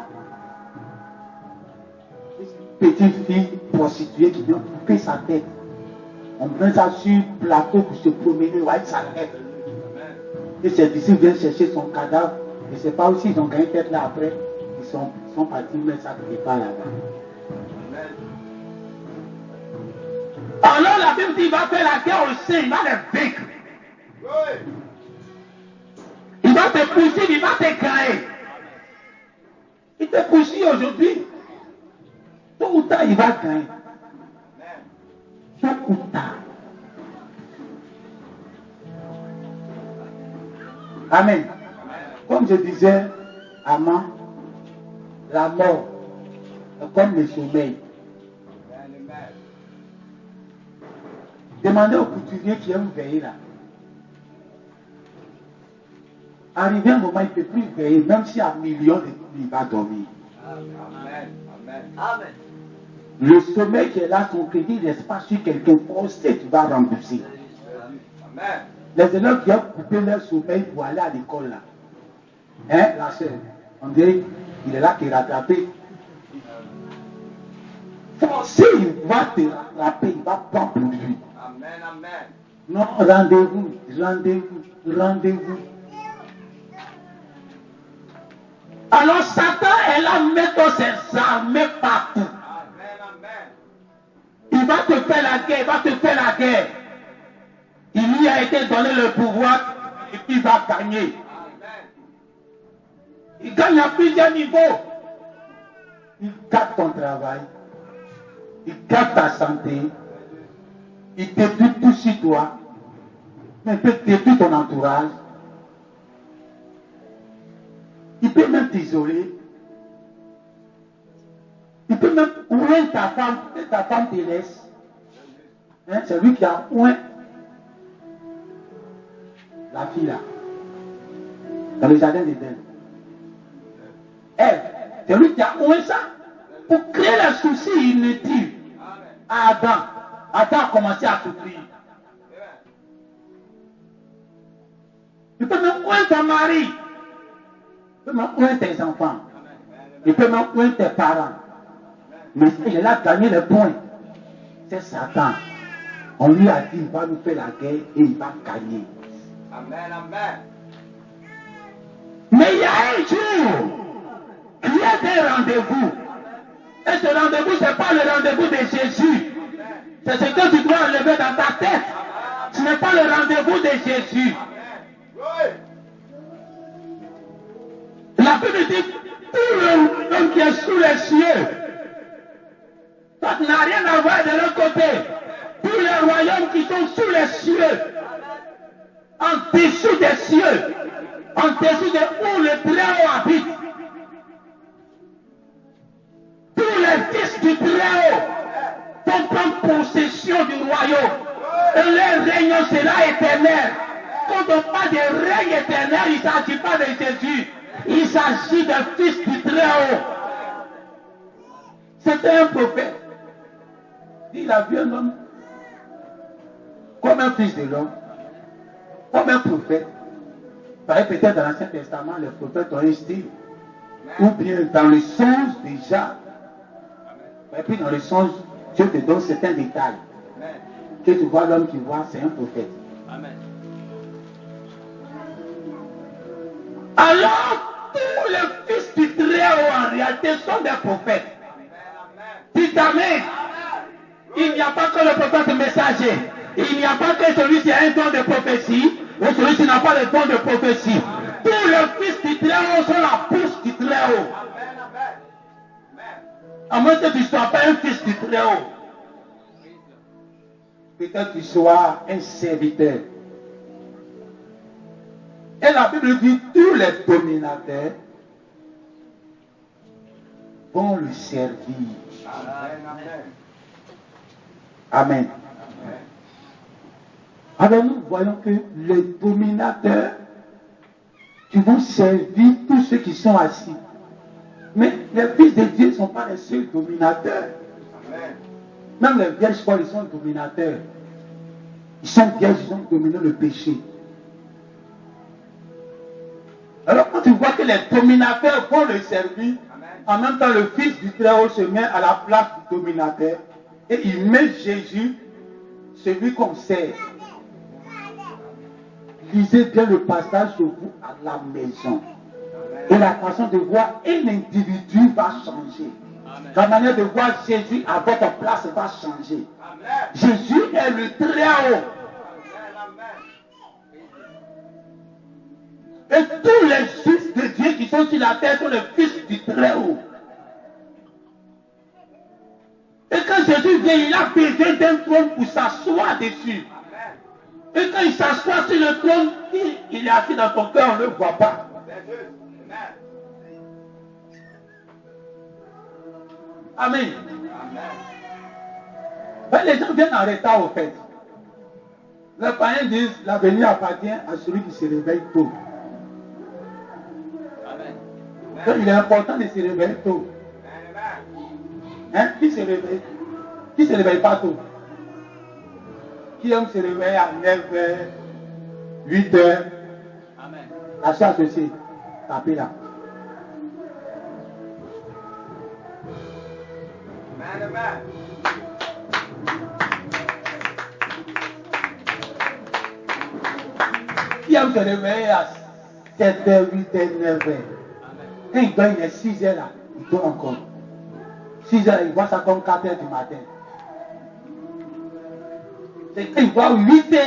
Une petite fille prostituée qui vient couper sa tête. On met ça sur le plateau pour se promener avec sa tête. Et ses disciples viennent chercher son cadavre. Je ne sais pas aussi, ils ont gagné tête là après. Ils sont partis mettre ça quelque part là-bas. Alors la Bible dit qu'il va faire la guerre au sein, il va les vaincre. Il va te poursuivre, il va te créer. Il te poursuit aujourd'hui. Tôt ou tard, il va gagner. Tôt ou tard. Amen. Comme je disais, Amand, la mort est comme le sommeil. Demandez au couturier qui est veillé là. Arrivé un moment, il ne peut plus veiller, même s'il y a un million de coups, il va dormir. Amen. Amen. Amen. Le sommeil qui est là, son crédit ne reste pas sur quelqu'un forcé, tu vas rembourser. Amen. Les élèves qui ont coupé leur sommeil pour aller à l'école là. Hein, la sœur, on dirait qu'il est là qui est rattrapé. Forcé, il va te rattraper, il va prendre pour lui. Amen. Amen. Non, rendez-vous, rendez-vous, rendez-vous. Alors Satan est là, mettant ses armées partout. Amen. Amen. Il va te faire la guerre, il va te faire la guerre. Il lui a été donné le pouvoir et puis il va gagner. Amen. Il gagne à plusieurs niveaux. Il garde ton travail. Il garde ta santé. Il détruit tout sur toi. Mais il peut détruire ton entourage. Il peut même t'isoler. Il peut même ouer ta femme et ta femme te laisse. Hein, c'est lui qui a oué la fille là. Dans le jardin d'Éden. Elle, c'est lui qui a oué ça. Pour créer les soucis inutiles à Adam. Adam a commencé à souffrir. Il peut même ouer ton mari. Il peut même ouer tes enfants. Il peut même ouer tes parents. Mais il a gagné le point. C'est Satan. On lui a dit, il va nous faire la guerre et il va gagner. Amen. Amen. Mais il y a un jour, il y a des rendez-vous. Et ce rendez-vous, ce n'est pas le rendez-vous de Jésus. C'est ce que tu dois enlever dans ta tête. Ce n'est pas le rendez-vous de Jésus. La Bible dit, tout le royaume qui est sous les cieux, ça n'a rien à voir de l'autre côté. Tous les royaumes qui sont sous les cieux, en dessous des cieux, en dessous de où le Très-Haut habite. Tous les fils du Très-Haut vont prendre possession du royaume. Et leur règne sera éternel. Quand on parle de règne éternel, il ne s'agit pas de Jésus. Il s'agit d'un fils du Très-Haut. C'était un prophète. Il a vu un homme comme un fils de l'homme, comme un prophète. Peut-être dans l'Ancien Testament, les prophètes ont un style. Ou bien dans le songe déjà. Et puis dans le songe, Dieu te donne certains détails. Que tu vois l'homme qui voit, c'est un prophète. Amen. Alors, tous les fils du Très-Haut en réalité sont des prophètes. Dites Amen. Il n'y a pas que le prophète messager. Il n'y a pas que celui qui a un don de prophétie ou celui qui n'a pas de don de prophétie. Tous les fils du Très-Haut sont la pousse du Très-Haut. À moins que tu ne sois pas un fils du Très-Haut. Peut-être que tu sois un serviteur. Et la Bible dit tous les dominateurs vont le servir. Amen. Alors nous voyons que les dominateurs qui vont servir tous ceux qui sont assis. Mais les fils de Dieu ne sont pas les seuls dominateurs. Amen. Même les vierges folles, ils sont dominateurs. Ils sont vierges, ils ont dominé le péché. Alors quand tu vois que les dominateurs vont le servir, en même temps le Fils du Très-Haut se met à la place du dominateur et il met Jésus, celui qu'on sert. Lisez bien le passage de vous à la maison. Et la façon de voir un individu va changer. La manière de voir Jésus à votre place va changer. Jésus est le Très-Haut. Et tous les fils de Dieu qui sont sur la terre sont les fils du Très-Haut. Et quand Jésus vient, il a besoin d'un trône pour s'asseoir dessus. Et quand il s'assoit sur le trône, il est assis dans ton cœur, on ne le voit pas. Amen. Ben, les gens viennent en retard au fait. Les païens disent l'avenir appartient à celui qui se réveille tôt. Donc il est important de se réveiller tôt. Hein? Qui se réveille? Qui ne se réveille pas tôt? Qui aime se réveiller à 9h, 8h? Amen. La chasse aussi. Tapez là. Amen. Qui aime se réveiller à 7h, 8h, 9h? Quand il dort, il est 6h là, il dort encore. 6h, il voit ça comme 4h du matin. C'est quand il voit 8h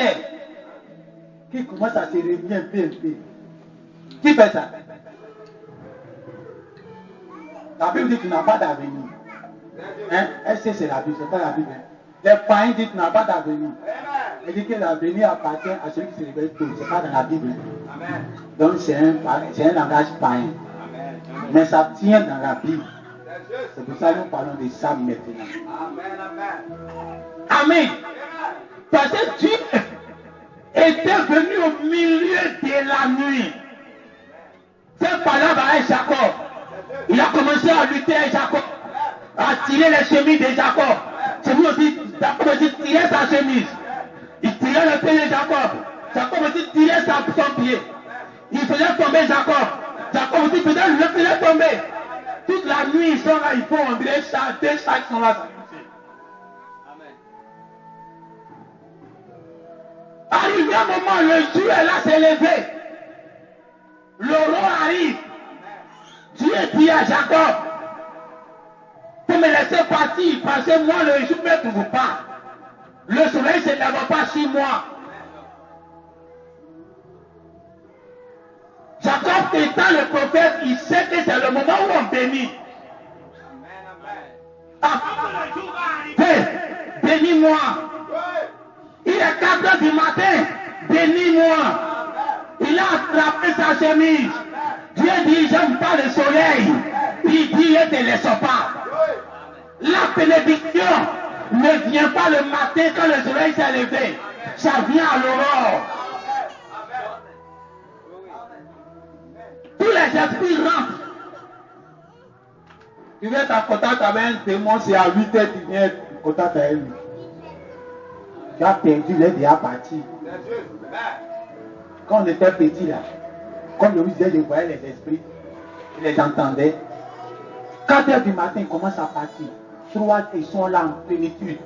qu'il commence à se réveiller un peu. Qui fait ça? La Bible dit qu'il n'a pas d'avenir. Hein? Est-ce que c'est la Bible? C'est pas la Bible. Les païens disent qu'il n'a pas d'avenir. Il dit que l'avenir appartient à celui qui se réveille tôt. C'est pas dans la Bible. Amen. Donc c'est un langage païen. Amen. Mais ça tient dans la Bible. C'est pour ça que nous parlons de ça maintenant. Amen. Amen. Parce que Dieu était venu au milieu de la nuit. Cette parole à Jacob. Il a commencé à lutter avec Jacob, à tirer les chemises de Jacob. C'est lui aussi, Jacob aussi tirait sa chemise. Il tirait le pied de Jacob. Jacob aussi tirait son pied. Il faisait tomber Jacob. Jacob aussi le faisait tomber. Toute la nuit, ils sont là, ils font André, chaque sont là. Arrivé un moment, le jour est là, s'est levé. L'aurore arrive. Dieu dit à Jacob, pour me laisser partir, parce que moi, le jour ne me trouve pas. Le soleil ne se lève pas sur moi. Jacob étant le prophète, il sait que c'est le moment où on bénit. Avant que le jour va arriver, bénis-moi. Il est 4 heures du matin, bénis-moi. Il a attrapé sa chemise. Dieu dit, j'aime pas le soleil. Il dit, ne te laisse pas. La bénédiction ne vient pas le matin quand le soleil s'est levé. Ça vient à l'aurore. Tous les esprits rentrent. Tu viens en contact avec un démon, c'est à 8h, tu viens en contact avec lui. Tu as perdu, il est déjà parti. Quand on était petit là, comme je vous disais, je voyais les esprits, je les entendais. 4h du matin, ils commencent à partir. 3h, ils sont là en plénitude.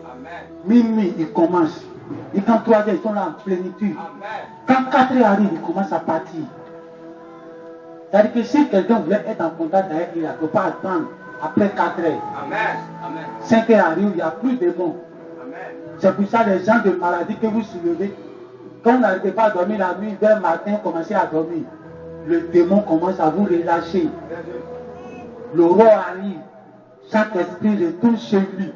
Minuit, ils commencent. Et quand 3h, ils sont là en plénitude. Quand 4h arrive, ils commencent à partir. C'est-à-dire que si quelqu'un voulait être en contact avec lui, il ne peut pas attendre après 4h. 5h arrive, il n'y a plus de mots. C'est pour ça les gens de maladie que vous soulevez, quand vous n'arrivez pas à dormir la nuit, vers le matin, commencez à dormir. Le démon commence à vous relâcher. L'aurore arrive. Chaque esprit retourne chez lui.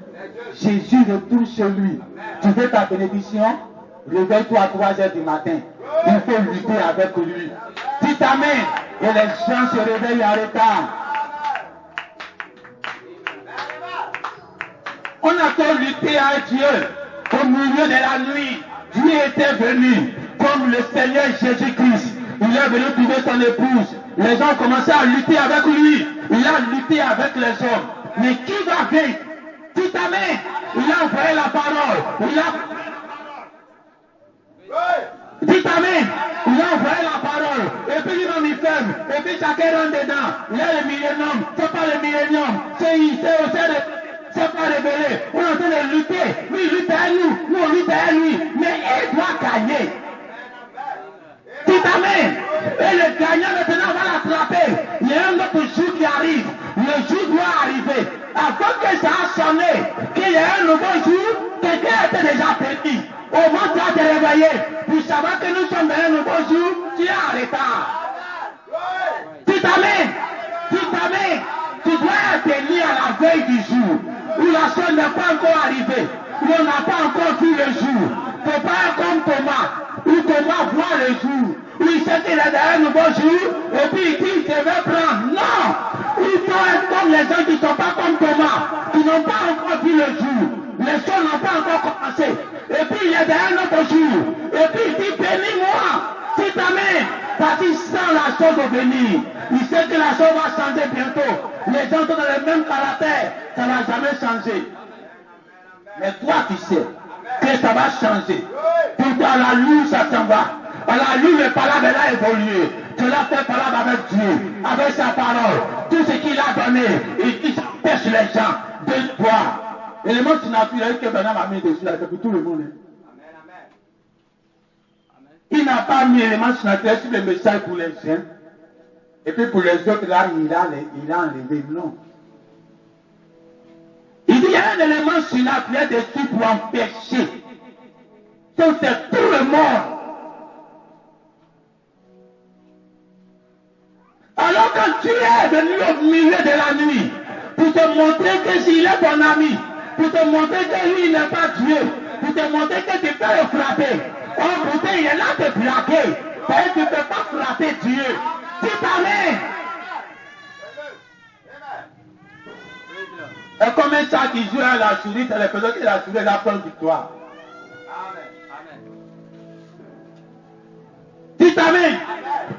Jésus retourne chez lui. Tu veux ta bénédiction? Réveille-toi à 3h du matin. Il faut lutter avec lui. Dis amen. Et les gens se réveillent en retard. On a trop lutté avec Dieu. Au milieu de la nuit, Dieu était venu comme le Seigneur Jésus-Christ. Il est venu trouver son épouse. Les gens ont commencé à lutter avec lui. Il a lutté avec les hommes. Mais qui va vaincre? Tout amen. Il a envoyé la parole. Dites amen. Il a envoyé la parole. Et puis lui-même il ferme. Et puis chacun rentre dedans. Il y a le millénium. C'est pas le millénium. C'est pas révélé. On est en train de lutter. Lui, il lutte à nous. Nous, on lutte à lui. Mais il doit gagner. Dites amen. Et le gagnant maintenant va l'attraper. Il y a un autre jour qui arrive. Le jour doit arriver. Avant que ça a sonné, qu'il y ait un nouveau jour, quelqu'un était déjà petit. Au moment où tu as te réveillé, pour savoir que nous sommes dans un nouveau jour, tu es en retard. Dites amen. Dites amen. Tu dois être béni à la veille du jour, où la chose n'est pas encore arrivée, où on n'a pas encore vu le jour. Il ne faut pas être comme Thomas, où Thomas voit le jour, où il sait qu'il est dans un nouveau jour, et puis il dit, je vais prendre. Non! Il faut être comme les gens qui ne sont pas comme Thomas, qui n'ont pas encore vu le jour. Les choses n'ont pas encore commencé. Et puis il est dans un autre jour. Et puis il dit, bénis-moi. C'est ta main. Parce qu'il sent la chose au venir. Il sait que la chose va changer bientôt. Les gens sont dans le même caractère. Ça ne va jamais changer. Mais toi, tu sais que ça va changer. Pour toi, à la lune, ça s'en va. À la lune, le palabre a évolué. Tu l'as fait palabre avec Dieu, avec sa parole. Tout ce qu'il a donné, il empêche les gens de boire. Et le monde naturel que Bernard a mis dessus, c'est pour tout le monde. Il n'a pas mis l'élément naturel sur le message pour les gens. Et puis pour les autres, là, il a enlevé. Non. Il y a un élément naturel dessus pour empêcher. Donc c'est tout le monde. Alors quand tu es venu au milieu de la nuit, pour te montrer que s'il est ton ami, pour te montrer que lui il n'est pas Dieu, pour te montrer que tu peux le frapper. Oh putain, il est là de plaquer. Tu ne peux pas frapper Dieu. Tu t'amènes. Et comme un chat qui joue à la souris, c'est la personne qui la souris, la prend victoire. Tu t'amènes.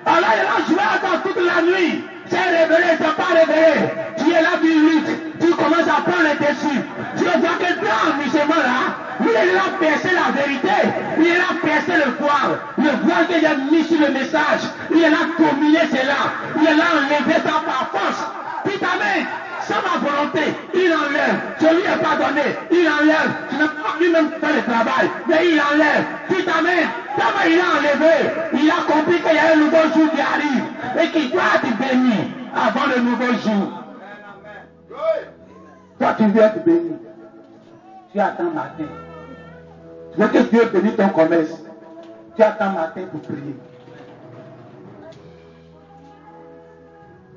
Alors il a joué encore toute la nuit. C'est révélé, c'est pas révélé. Tu es là, tu luttes. Tu commences à prendre le dessus. Tu vois que dans l'amusement là, lui il a percé la vérité. Il a percé le voile. Le voile que j'ai mis sur le message. Il a dominé cela. Il a enlevé ça par force. Tu t'amènes. Sans ma volonté, il enlève. Je lui ai pas donné. Il enlève. Tu n'as pas lui-même fait le travail. Mais il enlève. Tu t'amènes. D'abord il a enlevé. Il a compris qu'il y a un nouveau jour qui arrive. Et qu'il doit être béni avant le nouveau jour. Toi tu veux être béni. Tu attends matin. Tu veux que Dieu bénisse ton commerce. Tu attends matin pour prier.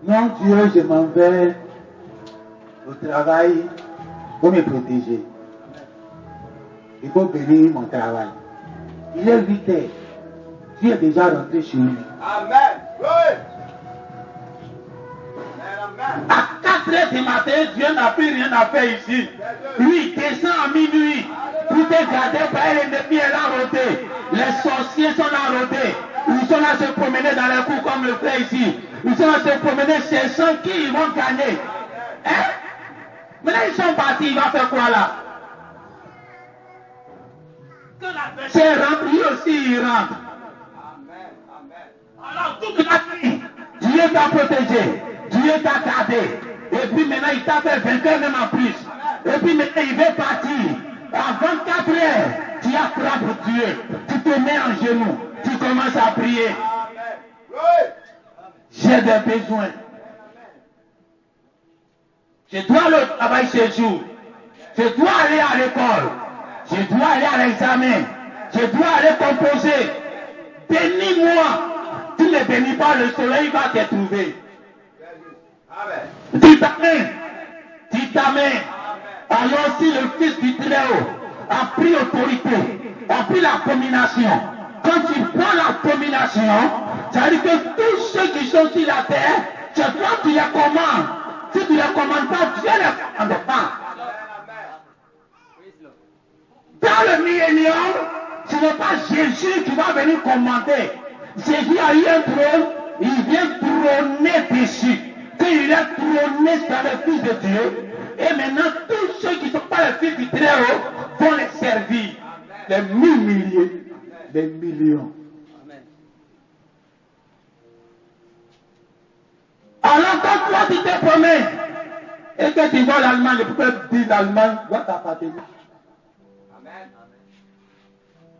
Non Dieu, je m'en vais au travail pour me protéger. Il faut bénir mon travail. Il est 8 heures. Tu es déjà rentré chez lui. Amen. Oui. À 4 heures du matin, Dieu n'a plus rien à faire ici. Lui, il descend à minuit. Tout est gardé par l'ennemi est là rôdé. Les sorciers sont là rôdés. Ils sont là à se promener dans les cours comme le frère ici. Ils sont là à se promener, cherchant qui ils vont gagner. Hein? Maintenant ils sont partis, il va faire quoi là? Quand l'adversaire rentre, lui aussi il rentre. Alors toute la nuit, Dieu t'a protégé, Dieu t'a gardé. Et puis maintenant il t'a fait vainqueur même en plus. Et puis maintenant il veut partir. À 24 heures, tu attrapes Dieu, tu te mets en genoux, tu commences à prier. J'ai des besoins. Je dois aller au travail ce jour. Je dois aller à l'école. Je dois aller à l'examen. Je dois aller composer. Bénis-moi. Tu ne bénis pas, le soleil va te trouver. Dis ta main. Dis ta main. Alors si le Fils du Très-Haut a pris autorité, a pris la domination, quand tu prends la domination, ça veut dire que tous ceux qui sont sur la terre, c'est toi qui les commandes. Si tu ne les commandes pas, Dieu ne les commande pas. Dans le millénium, ce n'est pas Jésus qui va venir commander. Jésus a eu un trône, il vient trôner dessus. Quand il a trôné sur le Fils de Dieu, et maintenant tous ceux qui ne sont pas les fils du Très-Haut vont les servir. Les milliers, les millions. Alors quand toi tu te promets et que tu vois l'Allemagne, le peuple dit l'Allemagne doit t'appartenir.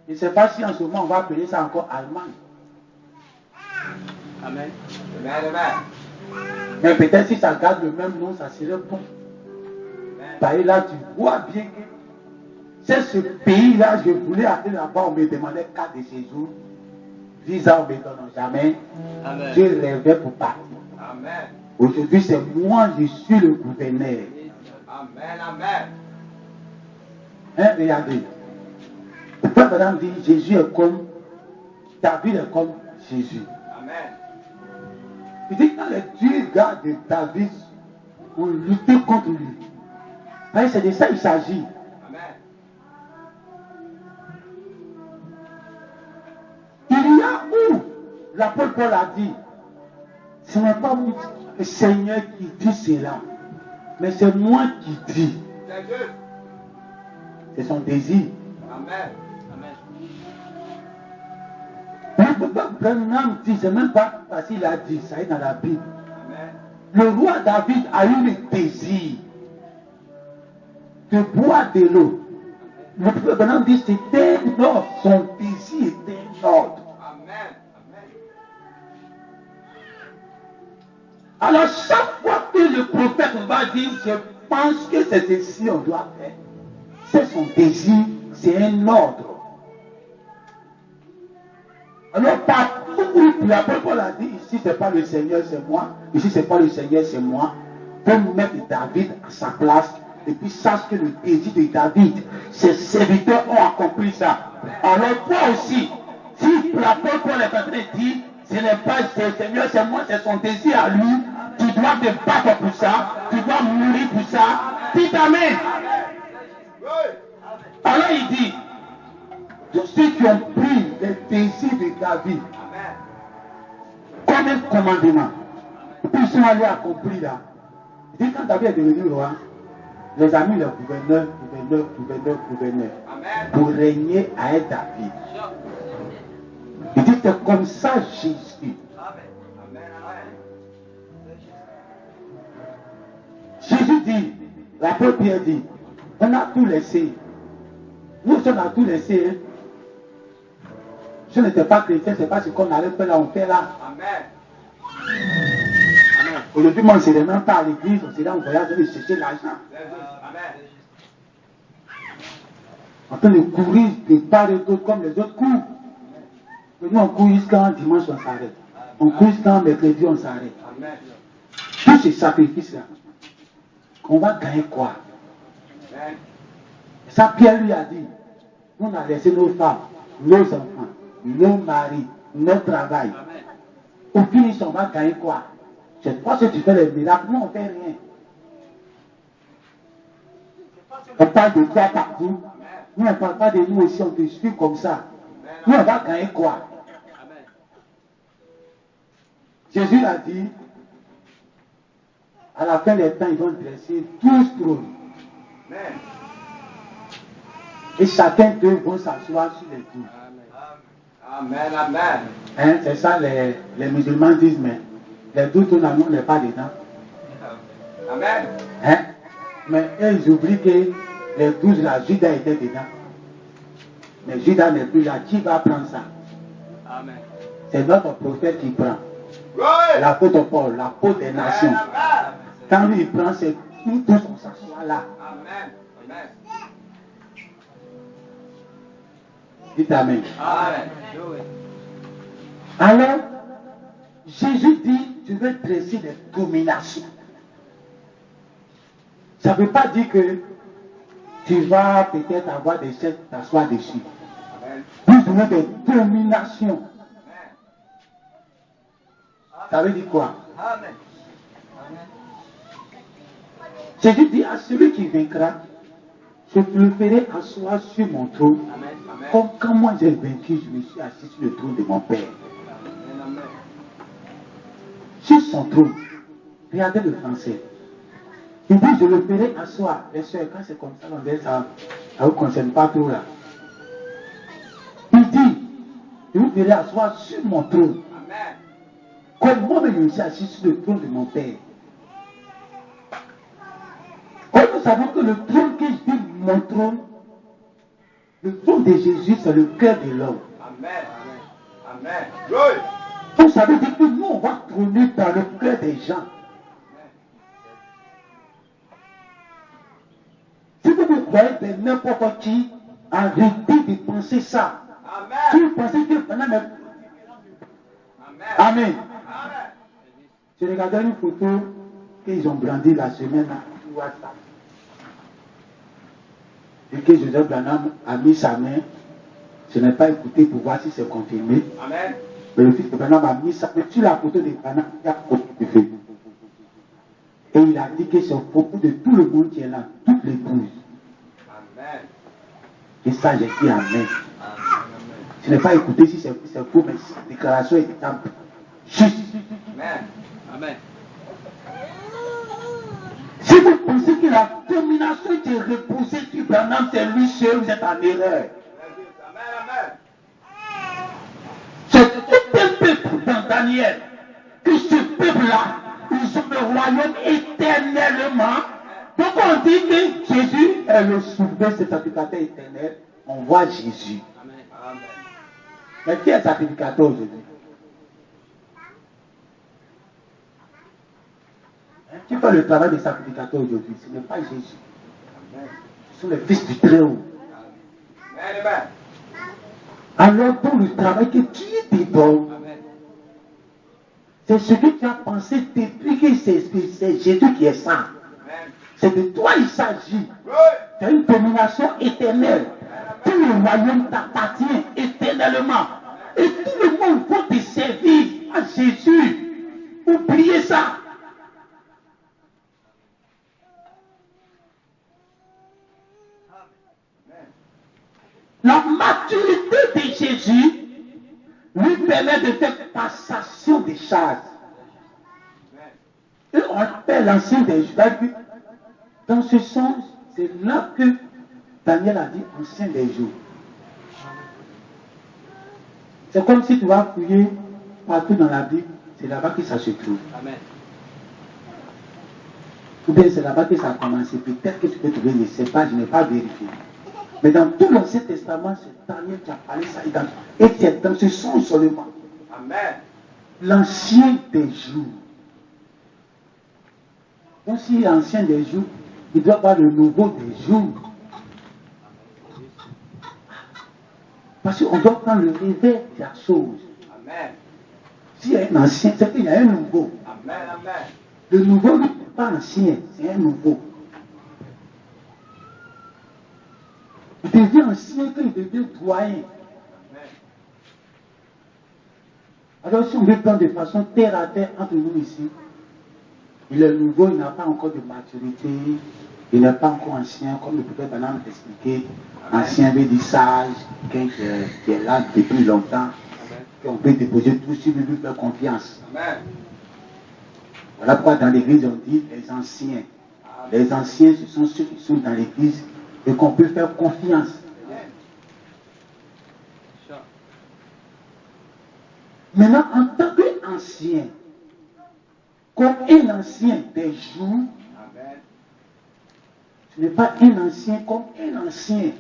Je ne sais pas si en ce moment on va appeler ça encore Allemagne. Amen. Amen. Mais peut-être si ça garde le même nom, ça serait bon. Parce que là, tu vois bien que c'est ce pays-là, je voulais aller là-bas, on me demandait carte de séjour. Visa, on ne me donne jamais. Amen. Je rêvais pour partir. Amen. Aujourd'hui, c'est moi, je suis le gouverneur. Amen. Amen. Hein, regardez. Le peuple Adam dit, Jésus est comme, David est comme Jésus. Amen. Il dit, quand les dieux gars de David ont lutté contre lui, c'est de ça qu'il s'agit. Amen. Il y a où l'apôtre Paul a dit, ce n'est pas le Seigneur qui dit cela, mais c'est moi qui dis. C'est Dieu. C'est son désir. Amen. Branham dit, c'est même pas parce qu'il a dit, ça est dans la Bible. Amen. Le roi David a eu le désir de boire de l'eau. Le prophète Branham dit, c'était un ordre, son désir était un ordre. Amen. Amen. Alors chaque fois que le prophète va dire, je pense que c'est ceci on doit faire, c'est son désir, c'est un ordre. Alors partout où l'apôtre Paul a dit, ici c'est pas le Seigneur, c'est moi, ici c'est pas le Seigneur, c'est moi, pour mettre David à sa place, et puis sache que le désir de David, ses serviteurs ont accompli ça. Alors toi aussi, si l'apôtre Paul est en train de dire, ce n'est pas le Seigneur, c'est moi, c'est son désir à lui, tu dois te battre pour ça, tu dois mourir pour ça, dis amen. Alors il dit, tous ceux qui ont pris les désirs de David comme un commandement, et puis ils sont allés accomplir là. Il dit quand David est devenu roi, les amis, le gouverneur, pour régner à un David. Il dit c'est comme ça Jésus. Jésus dit, l'apôtre Pierre dit, on a tout laissé. Nous on a tout laissé. Hein. Je n'étais pas chrétien, c'est pas ce qu'on allait faire là, on fait là. Amen. Amen. Aujourd'hui, moi, on ne se même pas à l'église, on se dit en voyage, on va chercher l'argent. Amen. En train de courir de part et d'autre comme les autres courent. Et nous, on court jusqu'à dimanche, on s'arrête. On court jusqu'à mercredi, on s'arrête. Amen. Tous ces sacrifices-là, on va gagner quoi? Amen. Ça, Pierre lui a dit, nous, on a laissé nos femmes, nos enfants, nos maris, notre travail. Au finish, on va gagner quoi? C'est toi que tu fais les miracles, nous, on ne fait rien. On parle de toi partout. Nous, on ne parle pas de nous aussi, on te suit comme ça. Nous, on va gagner quoi? Jésus l'a dit, à la fin des temps, ils vont dresser 12 trônes. Et chacun d'eux vont s'asseoir sur les trônes. Amen. Amen. Hein, c'est ça les musulmans disent, mais les 12 trônes, nous, on n'est pas dedans. Amen. Hein? Mais ils oublient que les 12, là, Judas était dedans. Mais Judas n'est plus là. Qui va prendre ça? Amen. C'est notre prophète qui prend. Oui. L'apôtre Paul, l'apôtre des nations. Amen. Quand lui il prend, c'est tout tous on s'assoit là. Amen. Amen. Dites Amen. Amen. Alors, Jésus dit, tu veux dresser des dominations. Ça ne veut pas dire que tu vas peut-être avoir des chefs t'asseoir dessus. Amen. Tu veux des dominations. Ça veut dire quoi? Amen. Jésus dit à celui qui vaincra, je le ferai asseoir sur mon trône. Amen. Amen. Comme quand moi j'ai vaincu, je me suis assis sur le trône de mon Père. Amen. son trône. Regardez le français. Il dit, je le ferai asseoir. Les soeurs, quand c'est comme ça, ça ne vous concerne pas trop là. Il dit, je vous ferai asseoir sur mon trône. Amen. Comme moi-même, je suis assis sur le trône de mon Père. Or, nous savons que le trône que je dis, mon trône, le trône de Jésus, c'est le cœur de l'homme. Amen. Amen. Amen. Donc, ça veut dire que nous, on va trôner dans le cœur des gens. Si vous me croyez de n'importe qui, arrêtez de penser ça. Amen. Si vous pensez que pendant mes... Amen. Amen. Je regardais une photo qu'ils ont brandie la semaine sur WhatsApp. Et que Joseph Branham a mis sa main. Je n'ai pas écouté pour voir si c'est confirmé. Amen. Mais le fils de Branham a mis sa main sur la photo de Branham. Il y a une photo de feu. Et il a dit que c'est une photo de tout le monde qui est là, toutes les épouses. Amen. Et ça, j'ai dit Amen. Amen. Je n'ai pas écouté si c'est faux, mais si la déclaration est juste. Amen. Amen. Si vous pensez que la domination qui est reposée sur Branham, c'est lui seul, vous êtes en erreur. Amen. C'est tout un peuple dans Daniel, que ce peuple-là, ils ont le royaume éternellement. Donc on dit que Jésus est le souverain sacrificateur éternel. On voit Jésus. Amen. Amen. Mais qui est sacrificateur aujourd'hui? Qui fait le travail des sacrificateurs aujourd'hui? Ce n'est pas Jésus. Ce sont les fils du Très-Haut. Amen. Alors pour le travail que tu te donnes, Amen. c'est ce que tu as pensé depuis que c'est Jésus qui est ça. Amen. C'est de toi il s'agit. Oui. Tu as une domination éternelle. Tout le royaume t'appartient éternellement. Et tout le monde va te servir à Jésus. Oubliez ça. La maturité de Jésus lui permet de faire passation des charges. Et on appelle l'ancien des jours. Dans ce sens, c'est là que Daniel a dit ancien des jours. C'est comme si tu vas fouiller partout dans la Bible, c'est là-bas que ça se trouve. Amen. Ou bien c'est là-bas que ça a commencé. Peut-être que tu peux trouver, je ne sais pas, je n'ai pas vérifié. Mais dans tout l'Ancien Testament, c'est Daniel qui a parlé ça. Et c'est dans ce sens seulement. Amen. L'ancien des jours. Donc si l'ancien des jours, il doit avoir le nouveau des jours. Parce qu'on doit prendre le réveil de la chose. Amen. S'il y a un ancien, c'est qu'il y a un nouveau. Amen. Amen. Le nouveau n'est pas ancien, c'est un nouveau. Il devient ancien quand il devient doyen. Alors si on veut prendre de façon terre à terre entre nous ici, il est nouveau, il n'a pas encore de maturité, il n'est pas encore ancien, comme le prophète Branham expliqué. Ancien veut dire sage, quelqu'un qui est là depuis longtemps, qu'on peut déposer tout sur lui, lui faire confiance. Amen. Voilà pourquoi dans l'église on dit les anciens. Les anciens, ce sont ceux qui sont dans l'église et qu'on peut faire confiance. Maintenant, en tant qu'ancien, comme un ancien des jours, ce n'est pas un ancien comme un ancien.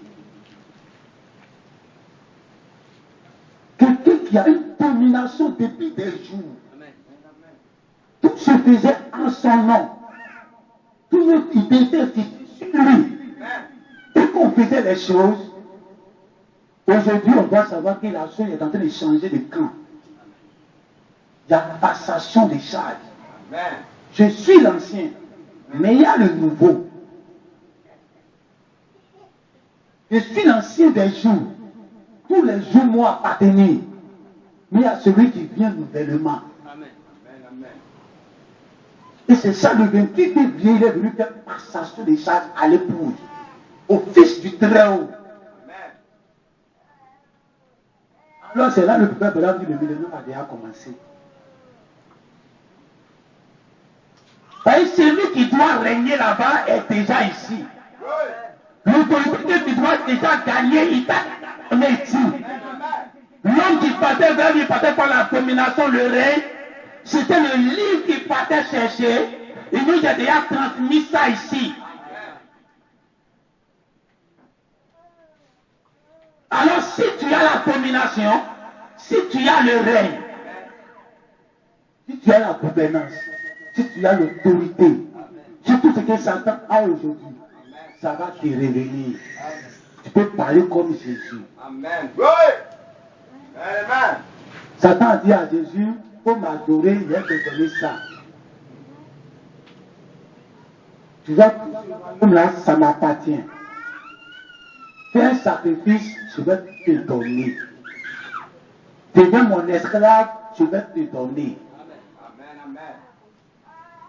Quelqu'un qui a une domination depuis des jours. Tout se faisait en son nom. Tout notre identité sur lui. Dès qu'on faisait les choses, aujourd'hui on doit savoir que la chose est en train de changer de camp. Il y a passation des charges. Je suis l'ancien, mais il y a le nouveau. Je suis l'ancien des jours. Tous les jours m'ont appartenu. Mais il y a celui qui vient nouvellement. Amen. Amen. Et c'est ça le 28 février, il est venu faire passation des charges à l'épouse, au fils du Très-Haut. Alors c'est là le prophète Branham dit le millénaire a déjà commencé. Celui qui doit régner là-bas est déjà ici. L'autorité que tu dois déjà gagner, il t'a donné ici. L'homme qui partait vers lui, partait par la domination, le règne. C'était le livre qu'il partait chercher. Il nous a déjà transmis ça ici. Alors si tu as la domination, si tu as le règne, si tu as la gouvernance, si tu as l'autorité, sur tout ce que Satan a aujourd'hui, ça va te revenir. Tu peux parler comme Jésus. Amen. Amen. Satan a dit à Jésus, pour m'adorer, il va te donner ça. Tu vois, comme là, ça m'appartient. Fais un sacrifice, je vais te donner. Deviens mon esclave, je vais te donner.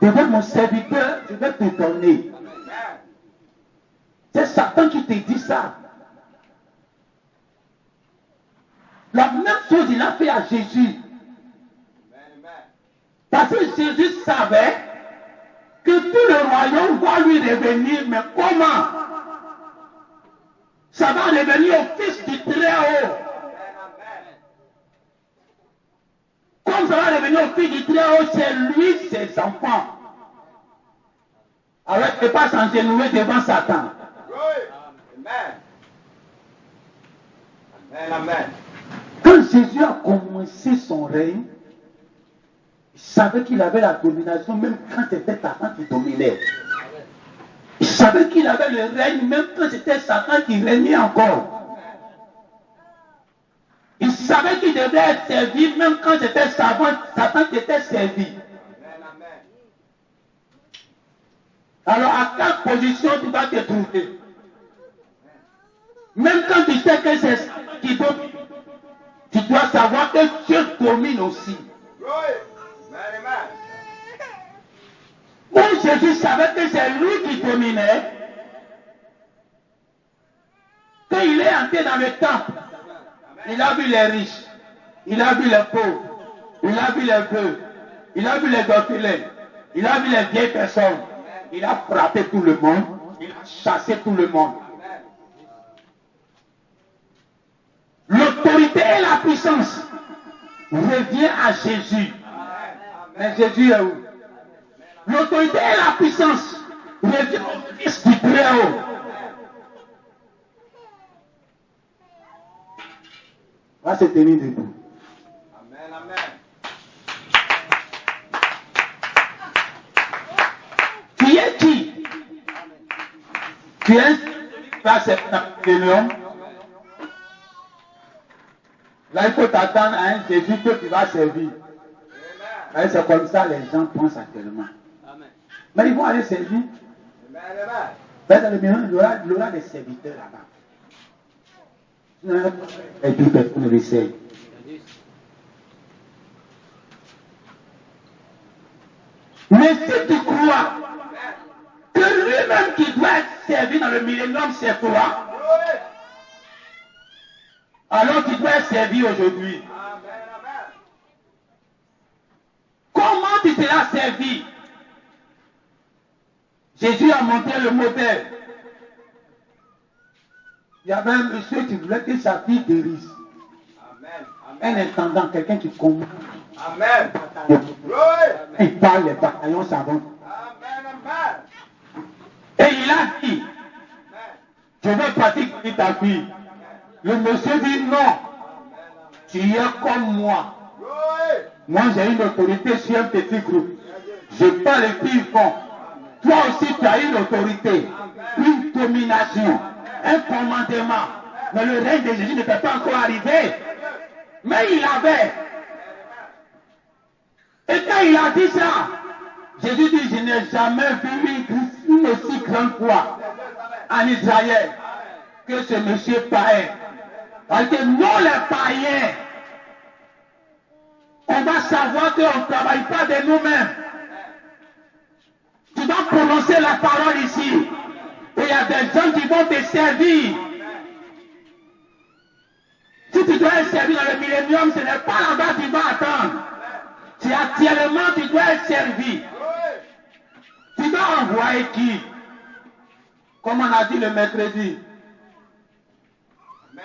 Deviens mon serviteur, je vais te donner. C'est Satan qui te dit ça. La même chose il a fait à Jésus. Parce que Jésus savait que tout le royaume va lui revenir, mais comment? Ça va revenir au Fils du Très-Haut. Comme ça va revenir au Fils du Très-Haut, c'est lui, ses enfants. Alors il ne peut pas s'engenouiller devant Satan. Amen. Quand Jésus a commencé son règne, il savait qu'il avait la domination même quand c'était Satan qui dominait. Il savait qu'il avait le règne même quand c'était Satan qui régnait encore. Il savait qu'il devait être servi même quand c'était Satan qui était servi. Alors à quelle position tu vas te trouver? Même quand tu sais que c'est Satan qui domine, tu dois savoir que Dieu domine aussi. Quand Jésus savait que c'est lui qui dominait, quand il est entré dans le temple, il a vu les riches, il a vu les pauvres, il a vu les veuves, il a vu les orphelins, il a vu les vieilles personnes, il a frappé tout le monde, il a chassé tout le monde. L'autorité et la puissance revient à Jésus. Mais Jésus est où? L'autorité et la puissance revient au Fils du Très-Haut. On va se tenir debout. Amen. Tu es qui? Tu es dans cette réunion. Là, il faut t'attendre à un Jésus que tu vas servir. C'est comme ça les gens pensent actuellement. Mais ils vont aller servir. Dans le milieu, il y aura des serviteurs là-bas. Et puis personne ne l'essaye. Mais si tu crois que lui-même qui doit être servi dans le millénium, c'est toi, alors tu dois être servi aujourd'hui. Comment tu seras servi? Jésus a montré le modèle. Il y avait un monsieur qui voulait que sa fille guérisse. Un intendant, quelqu'un qui comprend. Amen. Il parle les bataillons savants. Et il a dit, je veux partir avec ta fille. Le monsieur dit non, tu es comme moi. Moi j'ai une autorité sur un petit groupe. Je parle et puis ils font. Toi aussi tu as une autorité, une domination, un commandement. Mais le règne de Jésus ne peut pas encore arriver. Mais il avait. Et quand il a dit ça, Jésus dit, je n'ai jamais vu une aussi grande foi en Israël que ce monsieur païen. Parce que nous les païens, on va savoir qu'on ne travaille pas de nous-mêmes. Tu dois prononcer la parole ici. Et il y a des gens qui vont te servir. Si tu dois être servi dans le millénium, ce n'est pas là-bas que tu vas attendre. C'est actuellement tu dois être servi. envoyer qui? Comme on a dit le mercredi. Amen.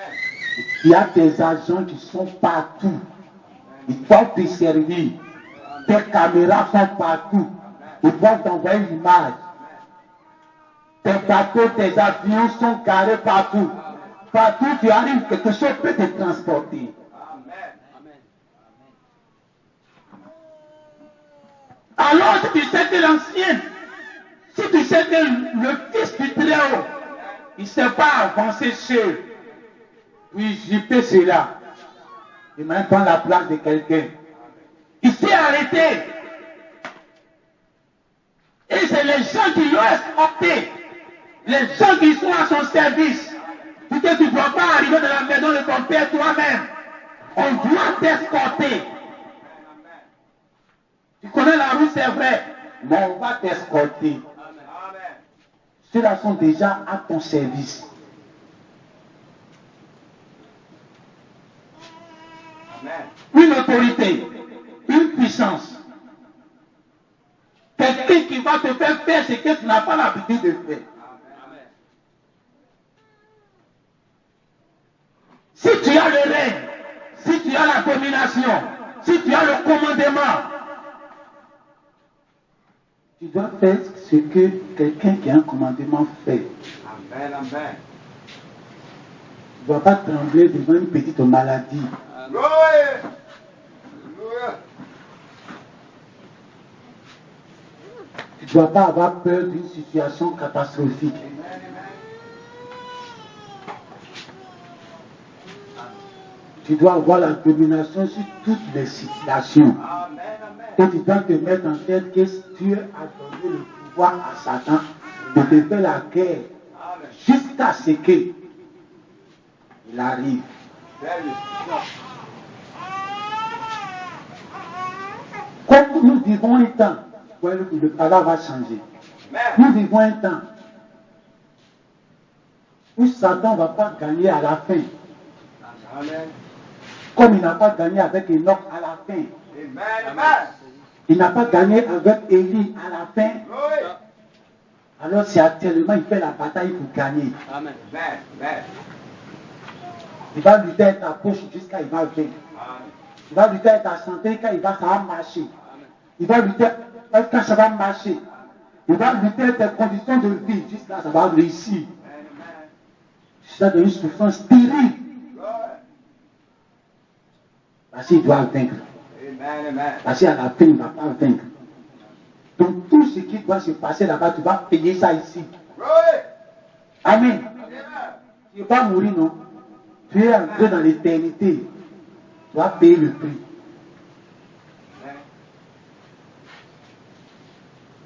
Il y a des agents qui sont partout. Ils doivent te servir. Tes caméras sont partout. Ils doivent t'envoyer l'image. Tes bateaux, tes avions sont garés partout. Partout tu arrives, quelque chose peut te transporter. Alors si tu sais que l'ancien, si tu sais que le Fils du Très-Haut, il ne sait pas avancer seul, puis jipper cela, il met dans la place de quelqu'un. Il s'est arrêté. Et c'est les gens qui l'ont escorté, les gens qui sont à son service. Tu ne dois pas arriver dans la maison de ton père toi-même. On doit t'escorter. Tu connais la rue, c'est vrai, mais on va t'escorter. Ceux-là sont déjà à ton service. Une autorité, une puissance. Quelqu'un qui va te faire faire ce que tu n'as pas l'habitude de faire. Si tu as le règne, si tu as la domination, si tu as le commandement, tu dois faire ce que quelqu'un qui a un commandement fait. Amen, amen. Tu ne dois pas trembler devant une petite maladie. Tu ne dois pas avoir peur d'une situation catastrophique. Tu dois avoir la domination sur toutes les situations. Et tu dois te mettre en tête que Dieu a donné le pouvoir à Satan de te faire la guerre jusqu'à ce qu'il arrive. Comme nous vivons un temps, le parole va changer. Nous vivons un temps où Satan ne va pas gagner à la fin. Amen. Comme il n'a pas gagné avec Enoch à la fin. Amen. Il n'a pas gagné avec Élie à la fin. Alors c'est actuellement il fait la bataille pour gagner. Amen. Il va lutter avec ta poche jusqu'à il va vaincre. Il va lutter avec ta santé quand ça va marcher. Il va lutter quand ça va marcher. Il va lutter avec tes conditions de vie jusqu'à ça va réussir. C'est une souffrance terrible. Parce qu'il doit vaincre. Parce qu'à la fin, il ne va pas vaincre. Donc tout ce qui doit se passer là-bas, tu vas payer ça ici. Amen. Tu ne vas pas mourir, non. Tu es entré dans l'éternité. Tu vas payer le prix.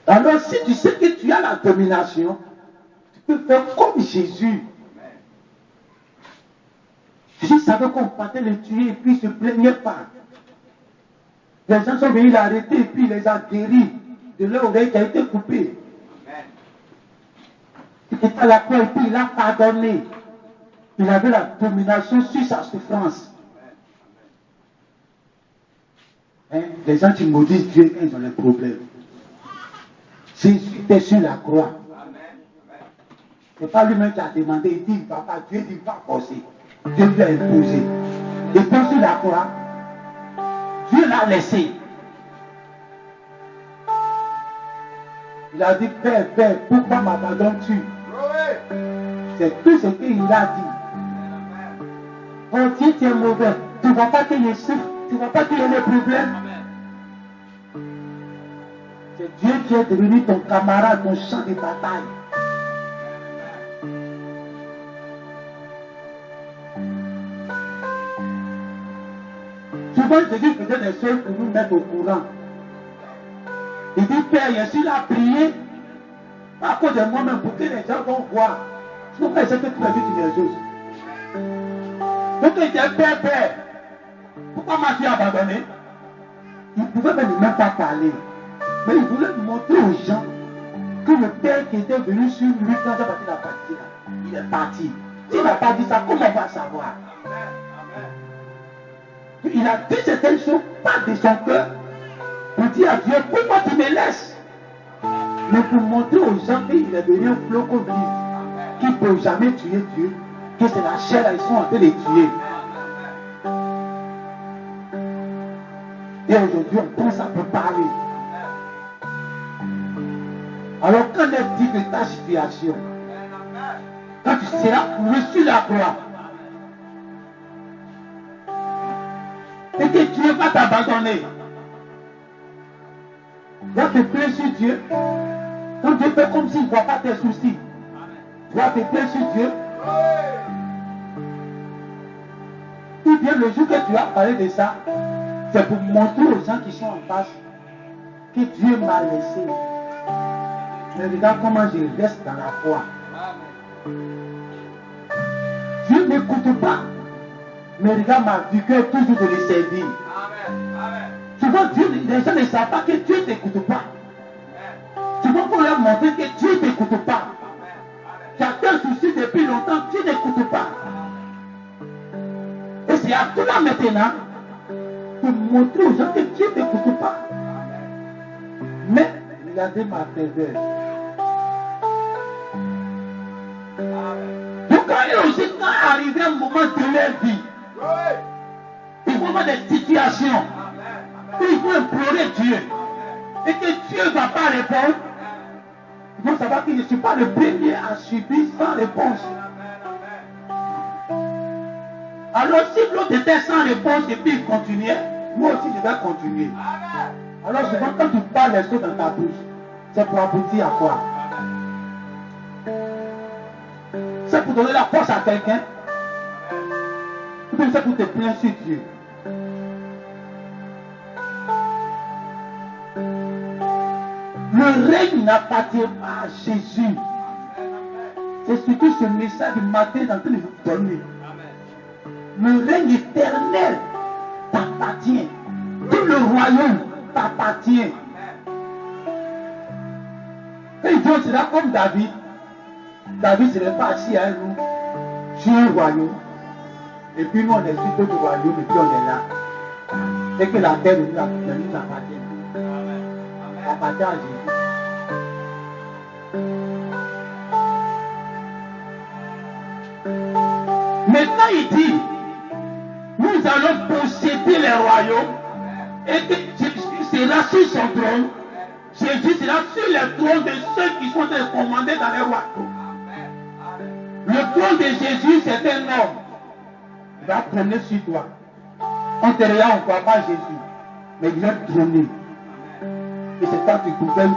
Alors si tu sais que tu as la domination, tu peux faire comme Jésus. Jésus savait qu'on partait le tuer et puis il ne se plaignait pas. Les gens sont venus l'arrêter et puis il les a guéris de leur oreille qui a été coupée. Il était à la croix et puis il a pardonné. Il avait la domination sur sa souffrance. Hein? Les gens qui maudissent Dieu quand ils ont des problèmes. Jésus était sur la croix. Ce n'est pas lui-même qui a demandé, il dit, papa, Dieu dit, pas forcer. Dieu lui a imposé. Et puis sur la croix, Dieu l'a laissé. Il a dit, Père, pourquoi m'abandonnes-tu? C'est tout ce qu'il a dit. Oh Dieu, tu es mauvais. Tu ne vois pas qu'il y ait souffre. Tu ne vois pas qu'il y ait des problèmes. C'est Dieu qui est devenu ton camarade, ton champ de bataille. Souvent, Jésus faisait des choses pour nous mettre au courant. Il dit, Père, je suis là à prier, pas à cause de moi-même, pour que les gens vont voir. Sinon, quand ils savent que tu as vu des choses. Donc, il dit, Père, pourquoi m'as-tu abandonné? Il ne pouvait même pas parler. Mais il voulait montrer aux gens que le Père qui était venu sur lui quand il a parti là, il est parti. S'il n'a pas dit ça, comment on va savoir? Il a dit certaines choses, pas de son cœur, pour dire à Dieu, pourquoi tu me laisses? Mais pour montrer aux gens qu'il est devenu un flocon vif, qui ne peut jamais tuer Dieu, que c'est la chair, ils sont en train de tuer. Et aujourd'hui, on pense à peut parler. Alors, quand elle dit de ta situation, quand tu seras reçu la croix, et que Dieu va t'abandonner, va te plaindre sur Dieu. Quand Dieu fait comme s'il ne voit pas tes soucis, tu vas te plaindre sur Dieu. Ou bien le jour que tu as parlé de ça, c'est pour montrer aux gens qui sont en face que Dieu m'a laissé. Mais regarde comment je reste dans la foi. Dieu n'écoute pas. Mais regarde ma vie, que toujours de le servir. Souvent, Dieu, les gens ne savent pas que Dieu ne t'écoute pas. Souvent, il faut leur montrer que Dieu ne t'écoute pas. Tu as tel souci depuis longtemps, Dieu n'écoute pas. Et c'est à toi maintenant de montrer aux gens que Dieu ne t'écoute pas. Mais, regardez ma perverse. Donc, quand arrive un moment de leur vie, il faut avoir des situations où il faut implorer Dieu et que Dieu ne va pas répondre. Il faut savoir que je ne suis pas le premier à subir sans réponse. Alors si l'autre était sans réponse et puis il continuait, moi aussi je vais continuer. Alors souvent quand tu parles les choses dans ta bouche, c'est pour aboutir à quoi? C'est pour donner la force à quelqu'un. Ou bien c'est pour te plaindre sur Dieu. Le règne n'appartient pas à Jésus. C'est surtout ce message du matin dans lequel je vous donne. Le règne éternel t'appartient. Tout le royaume t'appartient. Et Dieu sera comme David. David ne serait pas assis à nous sur un royaume. Et puis nous on est sur d'autres royaumes et puis on est là. Et que la terre nous appartient. Appartient à Jésus. Maintenant il dit, nous allons posséder les royaumes et que Jésus sera sur son trône. Jésus sera sur les trônes de ceux qui sont commandés dans les royaumes. Le trône de Jésus, c'est un homme. Il va trôner sur toi. On te regarde, on ne croit pas à Jésus. Mais il vient trôner. Et c'est quand tu gouvernes,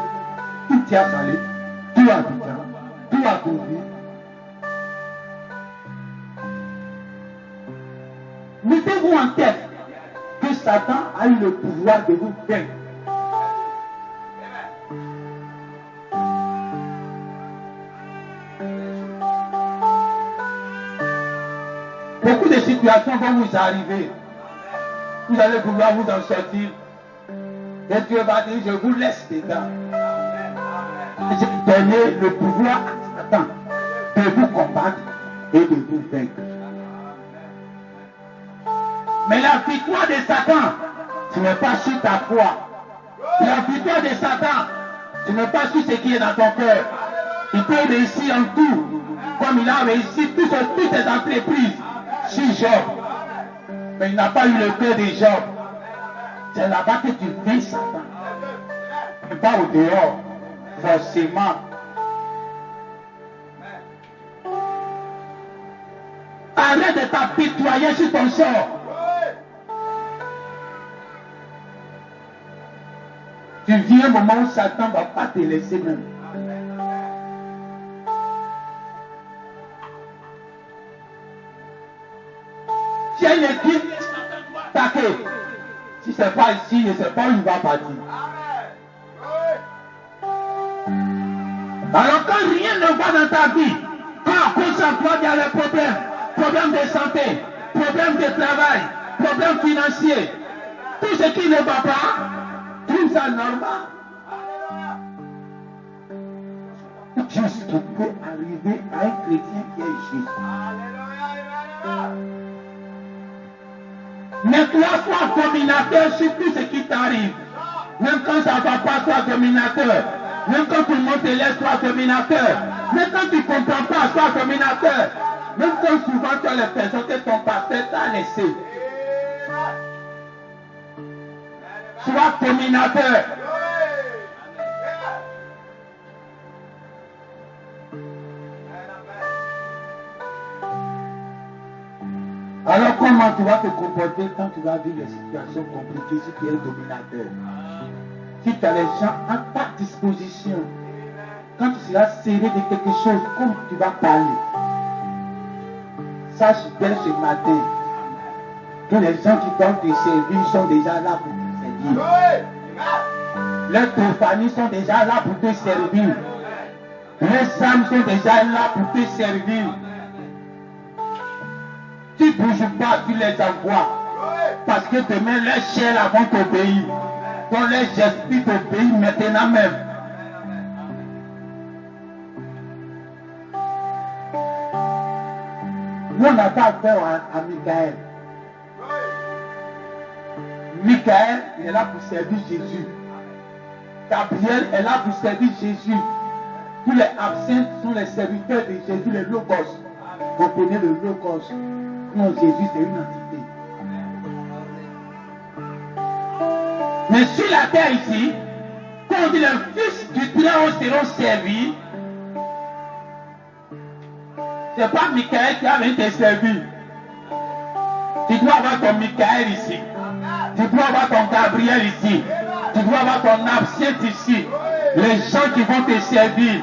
tout tient salé, tout habitant, tout accompli. Mettez-vous en tête que Satan a eu le pouvoir de vous vaincre. Beaucoup de situations vont vous arriver. Vous allez vouloir vous en sortir. Et Dieu va dire, je vous laisse dedans. J'ai donné le pouvoir à Satan de vous combattre et de vous vaincre. Mais la victoire de Satan, ce n'est pas sur ta foi. La victoire de Satan, ce n'est pas sur ce qui est dans ton cœur. Il peut réussir en tout, comme il a réussi toutes ses entreprises sur Job. Mais il n'a pas eu le cœur de Job. C'est là-bas que tu vis Satan. Et pas au dehors, forcément. Arrête de t'apitoyer sur ton sort. Tu viens un moment où Satan ne va pas te laisser même. Si elle est qui, t'inquiète. Si ce n'est pas ici, je ne sais pas où il va partir. Alors quand rien ne va dans ta vie, quand à cause de toi il y a des problèmes, problèmes de santé, problèmes de travail, problèmes financiers, tout ce qui ne va pas, tout ça normal. Juste pour peut arriver à un chrétien qui est juste. Mais toi, sois dominateur sur tout ce qui t'arrive. Même quand ça ne va pas, sois dominateur. Même quand tout le monde te laisse, sois dominateur. Même quand tu ne comprends pas, sois dominateur. Même quand souvent tu as l'impression que ton pasteur t'a laissé. Sois dominateur. Alors comment tu vas te comporter quand tu vas vivre des situations compliquées si tu es dominateur? Si tu as les gens à ta disposition, quand tu seras serré de quelque chose, comment tu vas parler? Sache dès ce matin que les gens qui doivent te servir sont déjà là pour te servir. Les familles sont déjà là pour te servir. Les âmes sont déjà là pour te servir. Tu ne bouges pas, tu les envoies. Parce que demain, les chair vont t'obéir. Donc les esprits t'obéissent maintenant même. Nous, on n'a pas affaire à Michael. Michael est là pour servir Jésus. Gabriel est là pour servir Jésus. Tous les absents sont les serviteurs de Jésus, les logos. Vous comprenez le logos? Non, Jésus, c'est une entité. Mais sur la terre ici, quand on dit les fils du Très-Haut seront servis, ce n'est pas Michael qui a venu te servir. Tu dois avoir ton Michael ici. Tu dois avoir ton Gabriel ici. Tu dois avoir ton absinthe ici. Les gens qui vont te servir.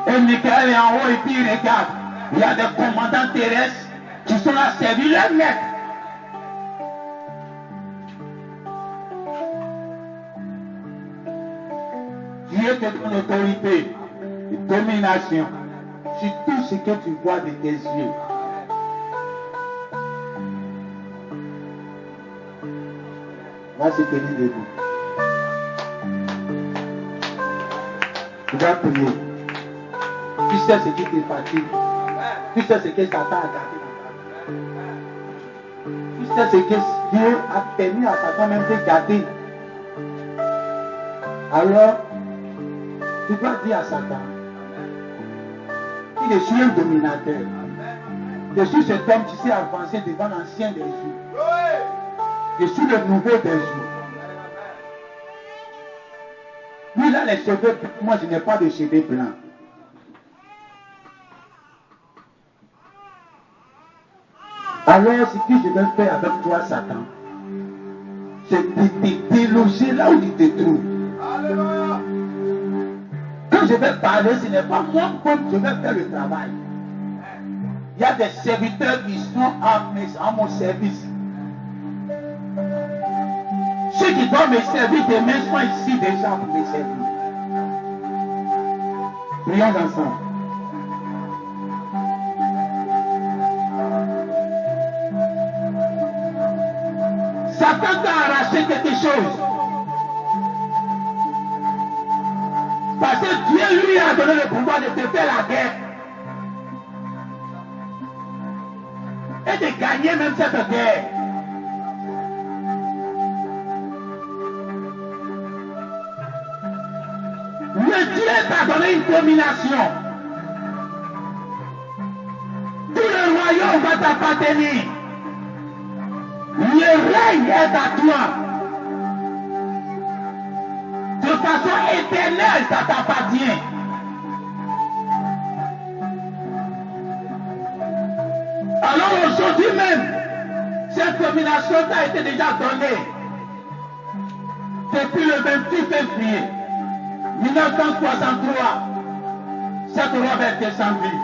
Et Michael est en haut et puis il regarde. Il y a des commandants terrestres qui sont là à servir leur maître. Dieu te donne autorité et domination sur tout ce que tu vois de tes yeux. Va se tenir debout. Tu vas prier. Tu sais ce qui te fatigue. Tu sais ce que Satan a gardé dans ta vie. Tu sais ce que Dieu a permis à Satan même de garder. Alors, tu dois dire à Satan, il est sur un dominateur. Je suis cet homme qui s'est avancé devant l'ancien des jours. Je suis le nouveau des jours. Lui, il a les cheveux blancs. Moi, je n'ai pas de cheveux blancs. Alors, ce que je vais faire avec toi, Satan, c'est de te déloger là où tu te trouves. Quand je vais parler, ce n'est pas moi comme je vais faire le travail. Il y a des serviteurs qui sont à mon service. Ceux qui doivent me servir demain sont ici déjà pour me servir. Prions ensemble. Satan t'a arraché quelque chose. Parce que Dieu lui a donné le pouvoir de te faire la guerre. Et de gagner même cette guerre. Le Dieu t'a donné une domination. Tout le royaume va t'appartenir. Le règne est à toi. De façon éternelle, ça t'appartient. Alors aujourd'hui même, cette domination t'a été déjà donnée. Depuis le 28 février 1963, cette loi va être descendue.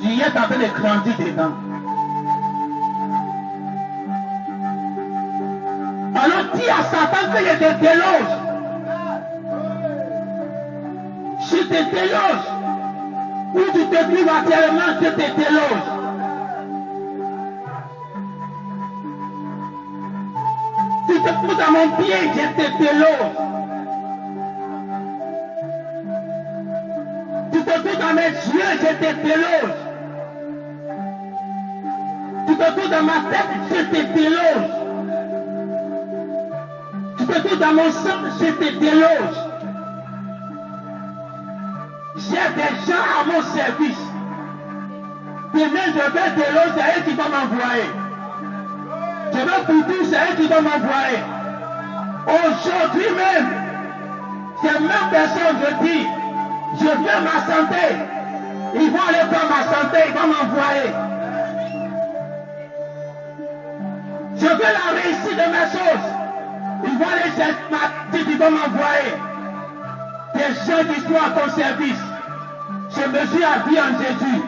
Tu y es en train de grandir dedans. Alors dis à Satan que je te déloge. Je te déloge. Où tu te trouves actuellement, je te déloge. Tu te trouves à mon pied, je te déloge. Tu te trouves dans mes yeux, je te déloge. Tu te trouves dans ma tête, je te déloge. Tu te trouves dans mon sang, je te déloge. J'ai des gens à mon service. Demain, je vais de l'eau, c'est eux qui vont m'envoyer. Je vais pour tout, c'est eux qui vont m'envoyer. Aujourd'hui même, ces mêmes personnes, je dis, je veux ma santé. Ils vont aller voir ma santé, ils vont m'envoyer. Je veux la réussite de mes choses. Ils vont aller chercher ma petite, ils vont m'envoyer. Des gens qui sont à ton service. Je me suis habillé en Jésus.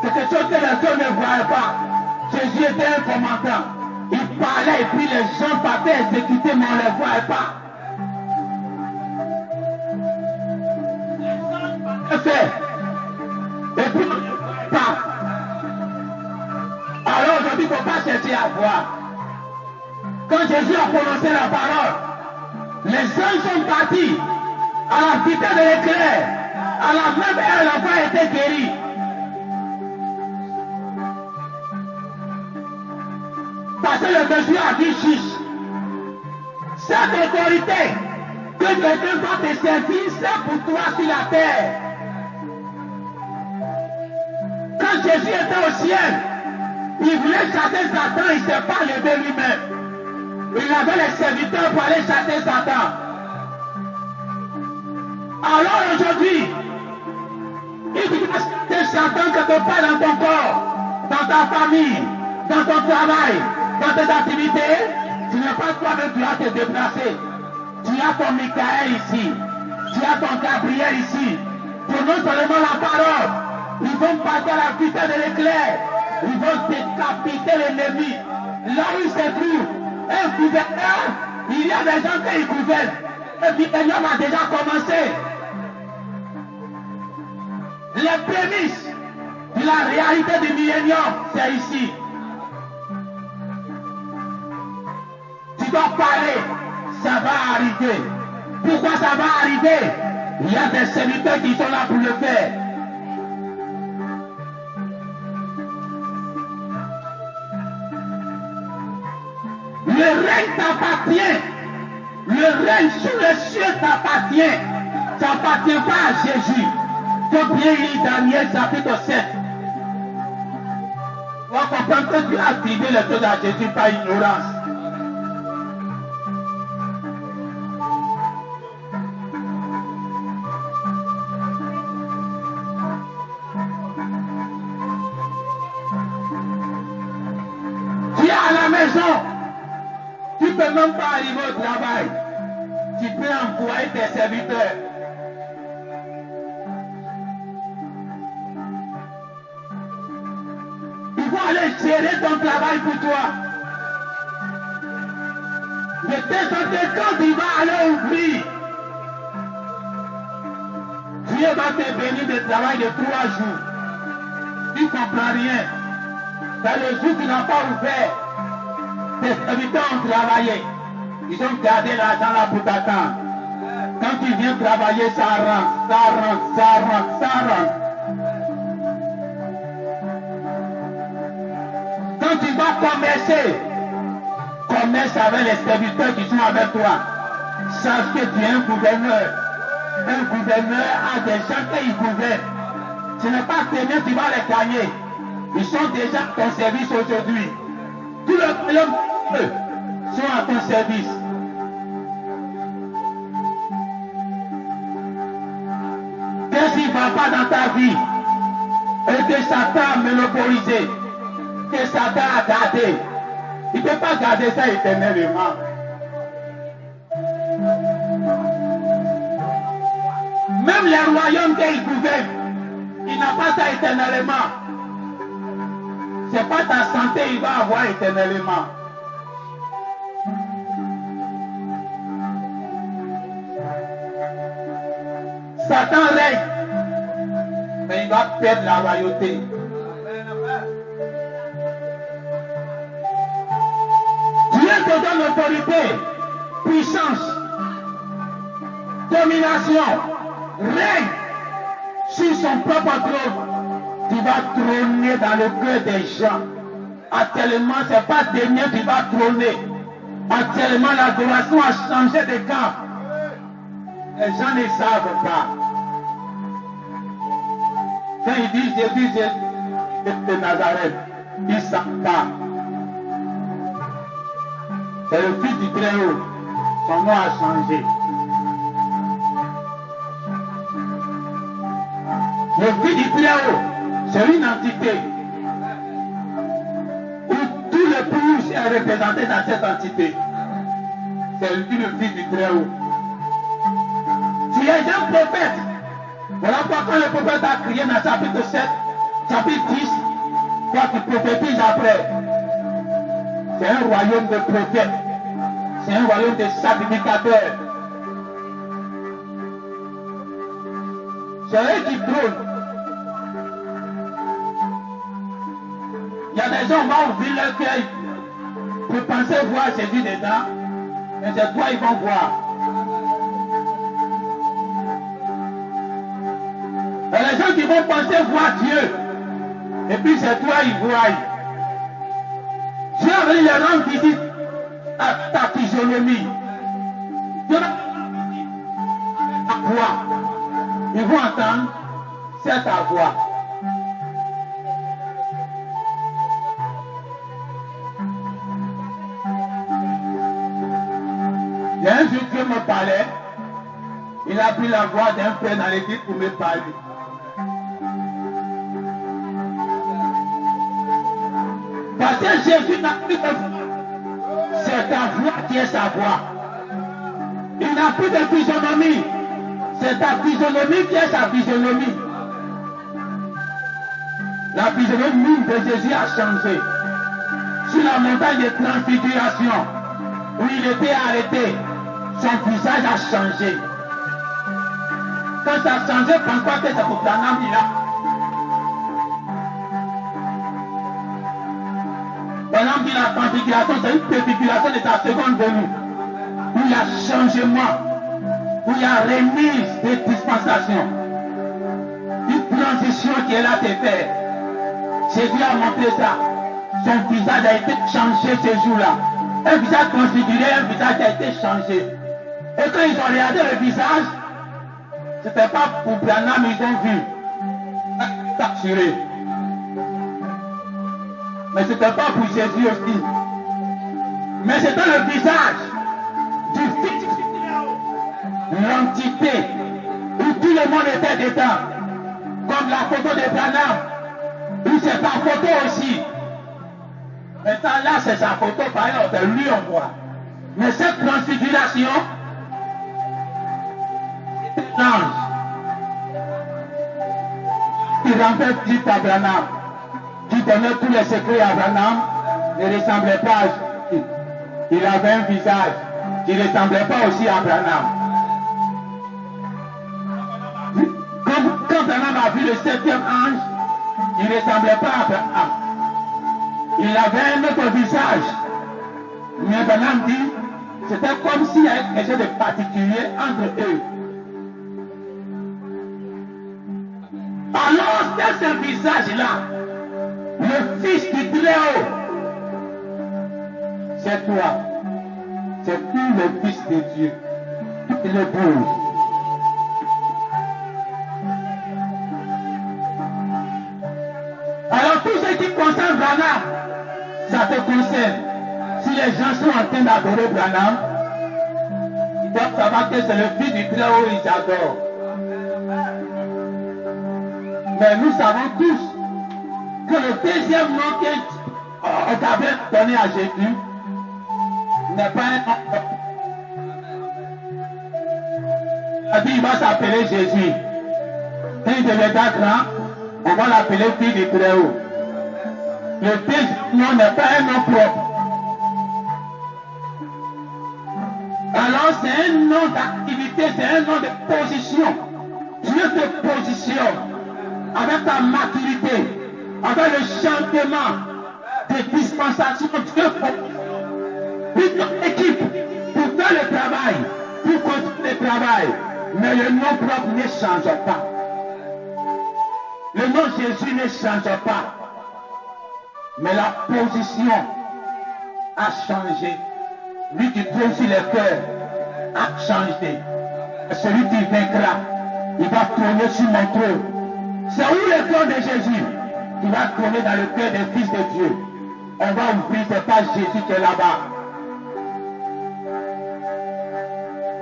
C'est quelque chose que les gens ne voyaient pas. Jésus était un commandant. Il parlait et puis les gens partaient exécuter, mais on ne les voyait pas. Et puis, pas. Alors aujourd'hui, il ne faut pas chercher à voir. Quand Jésus a prononcé la parole, les anges sont partis à la vitesse de l'éclair. À la même heure, l'enfant était guéri. Parce que le Jésus a dit juste, cette autorité que quelqu'un va te servir, c'est pour toi sur la terre. Quand Jésus était au ciel, il voulait chasser Satan, il ne s'est pas levé lui-même. Il avait les serviteurs pour aller chasser Satan. Alors aujourd'hui, il dit que Satan quelque part dans ton corps, dans ta famille, dans ton travail, dans tes activités, tu n'es pas toi-même, tu vas te déplacer. Tu as ton Michael ici, tu as ton Gabriel ici. Prononce seulement la parole. Ils vont partir à la vitesse de l'éclair. Ils vont décapiter l'ennemi. Là où il se trouve, un gouverneur, il y a des gens qui gouvernent. Le millénium a déjà commencé. Les prémices de la réalité du millénium, c'est ici. Tu dois parler, ça va arriver. Pourquoi ça va arriver? Il y a des serviteurs qui sont là pour le faire. Le règne t'appartient. Le règne sur le ciel t'appartient. Ça n'appartient pas à Jésus. Faut bien lire Daniel chapitre 7. On va comprendre que tu as activé les choses à Jésus par ignorance. Tu es à la maison. Tu ne peux même pas arriver au travail. Tu peux envoyer tes serviteurs. Ils vont aller gérer ton travail pour toi. De telle sorte que quand tu vas aller ouvrir, Dieu va te bénir de travail de 3 jours. Tu ne comprends rien. Dans le jour que tu n'as pas ouvert, tes serviteurs ont travaillé. Ils ont gardé l'argent là pour t'attendre. Quand tu viens travailler, ça rentre, ça rentre, ça rentre, ça rentre. Quand tu vas commercer, commerce avec les serviteurs qui sont avec toi. Sache que tu es un gouverneur. Un gouverneur a des gens qui gouvernent. Ce n'est pas demain tu vas les gagner. Ils sont déjà à ton service aujourd'hui. Tout le monde sont à ton service. Qu'est-ce qui ne va pas dans ta vie? Et que Satan a monopolisé, que Satan a gardé. Il ne peut pas garder ça éternellement. Même les royaumes qu'il gouverne, il n'a pas ça éternellement. C'est pas ta santé il va avoir éternellement. Satan règne, mais il va perdre la royauté. Dieu te donne l'autorité, puissance, domination, règne sur son propre trône. Tu vas trôner dans le cœur des gens. Actuellement, ce n'est pas demain qui va trôner. Actuellement, l'adoration a changé de camp. Les gens ne savent pas. Quand il dit Jésus, Jésus de Nazareth, il ne s'en pas. C'est le Fils du Très-Haut. Son nom a changé. Le Fils du Très-Haut, c'est une entité où tout le plus est représenté dans cette entité. C'est lui le Fils du Très-Haut. Tu es un prophète. Voilà pourquoi le prophète a crié dans chapitre 7, chapitre 10, toi tu prophétises après. C'est un royaume de prophètes. C'est un royaume de sacrificateurs. C'est eux qui trônent. Il y a des gens qui vont ouvrir leur cœur pour penser voir Jésus dedans. Mais c'est quoi ils vont voir? Il y a des gens qui vont penser voir Dieu. Et puis c'est toi ils voient. Dieu va venir leur rendre visite à ta physionomie. Dieu va à voix. Ils vont entendre cette voix. Il y a un jour Dieu me parlait. Il a pris la voix d'un frère dans l'église pour me parler. Parce que Jésus n'a plus de voix. C'est ta voix qui est sa voix. Il n'a plus de physionomie. C'est ta physionomie qui est sa physionomie. La physionomie de Jésus a changé. Sur la montagne de transfiguration, où il était arrêté, son visage a changé. Quand ça a changé, pense-toi que c'est pour Branham là. Branham dit la transfiguration, c'est une préfiguration de ta seconde venue. Où il y a changement, où il y a remise de dispensation. Une transition qui est là de faire. Jésus a montré ça. Son visage a été changé ce jour-là. Un visage transfiguré, un visage qui a été changé. Et quand ils ont regardé le visage, ce n'était pas pour Branham, ils ont vu. Capturé. Mais ce n'était pas pour Jésus aussi. Mais c'était le visage du Fils, l'entité, où tout le monde était dedans. Comme la photo de Branham, où c'est ta photo aussi. Maintenant là, c'est sa photo, par exemple, lui on voit. Mais cette transfiguration, c'est l'ange qui rendait dit à Branham, qui donnait tous les secrets à Branham, ne ressemblait pas à Jésus. Il avait un visage qui ne ressemblait pas aussi à Branham. Quand Branham a vu le 7e ange, il ne ressemblait pas à Branham. Il avait un autre visage. Mais Branham dit, c'était comme s'il y avait quelque chose de particulier entre eux. Alors, c'est ce visage-là, le Fils du Très-Haut, c'est toi. C'est tout le Fils de Dieu. Il le bouge. Alors, tout ce qui concerne Branham, ça te concerne. Si les gens sont en train d'adorer Branham, ils doivent savoir que c'est le Fils du Très-Haut, ils adorent. Mais nous savons tous que le deuxième nom qu'on avait donné à Jésus n'est pas un nom. Il va s'appeler Jésus. Quand il deviendra grand, on va l'appeler Fils du Très-Haut. Le deuxième nom n'est pas un nom propre. Alors c'est un nom d'activité, c'est un nom de position. Dieu te positionne avec ta maturité, avec le changement de dispensation. Dieu pour ton équipe, pour faire le travail, pour continuer le travail. Mais le nom propre ne change pas. Le nom Jésus ne change pas. Mais la position a changé. Lui qui trône sur les cœurs a changé. Celui qui vaincra, il va trôner sur mon trône. C'est où le trône de Jésus qui va trôner dans le cœur des fils de Dieu. On va ouvrir, c'est pas Jésus qui est là-bas.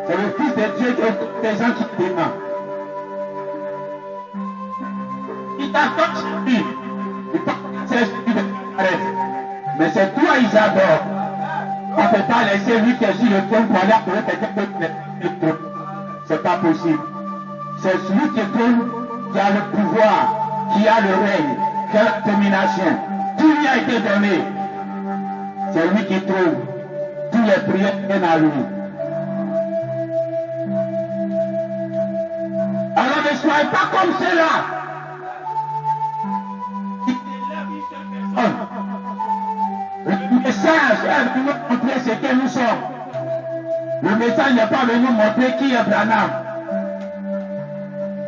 C'est le Fils de Dieu et des gens qui demandent. Il t'attend Jésus. Il pense que c'est Jésus de Nazareth. Mais c'est toi, Isadore. On ne peut pas laisser lui qui est sur le trône pour aller appeler quelqu'un d'autre. C'est pas possible. C'est celui qui trône, qui a le pouvoir, qui a le règne, qui a la domination. Tout lui a été donné. C'est lui qui trouve. Tous les prières viennent à lui. Alors ne soyez pas comme cela. Le message est venu nous montrer ce que nous sommes. Le message n'est pas venu nous montrer qui est Branham.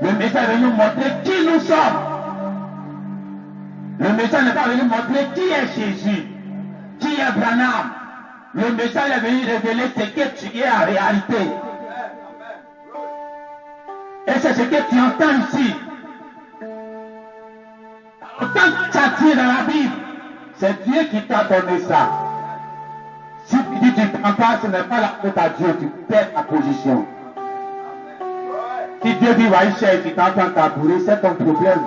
Le message est venu nous montrer qui nous sommes. Le message n'est pas venu nous montrer qui est Jésus, qui est Branham. Le message est venu révéler ce que tu es en réalité. Et c'est ce que tu entends ici. Autant que tu as tiré dans la Bible, c'est Dieu qui t'a donné ça. Si tu dis que tu ne prends pas, ce n'est pas la faute à Dieu, tu perds ta position. Si Dieu dit, va y chercher, tu t'entends tabourer, c'est ton problème.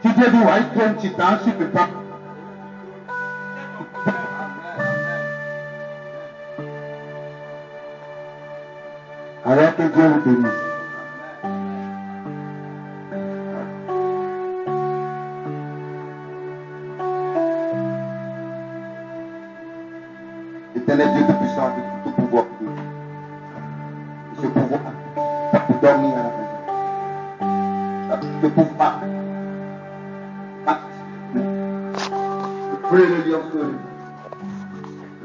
Si Dieu dit, va y prendre, tu t'en tu ne peux pas. Alors que Dieu vous bénisse. Éternel Dieu Tout-Puissant, de tout pouvoir. Et ce pouvoir, pas pour dormir à la maison. Ce pouvoir, brûler le lion sur lui.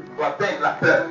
Tu dois vaincre la peur.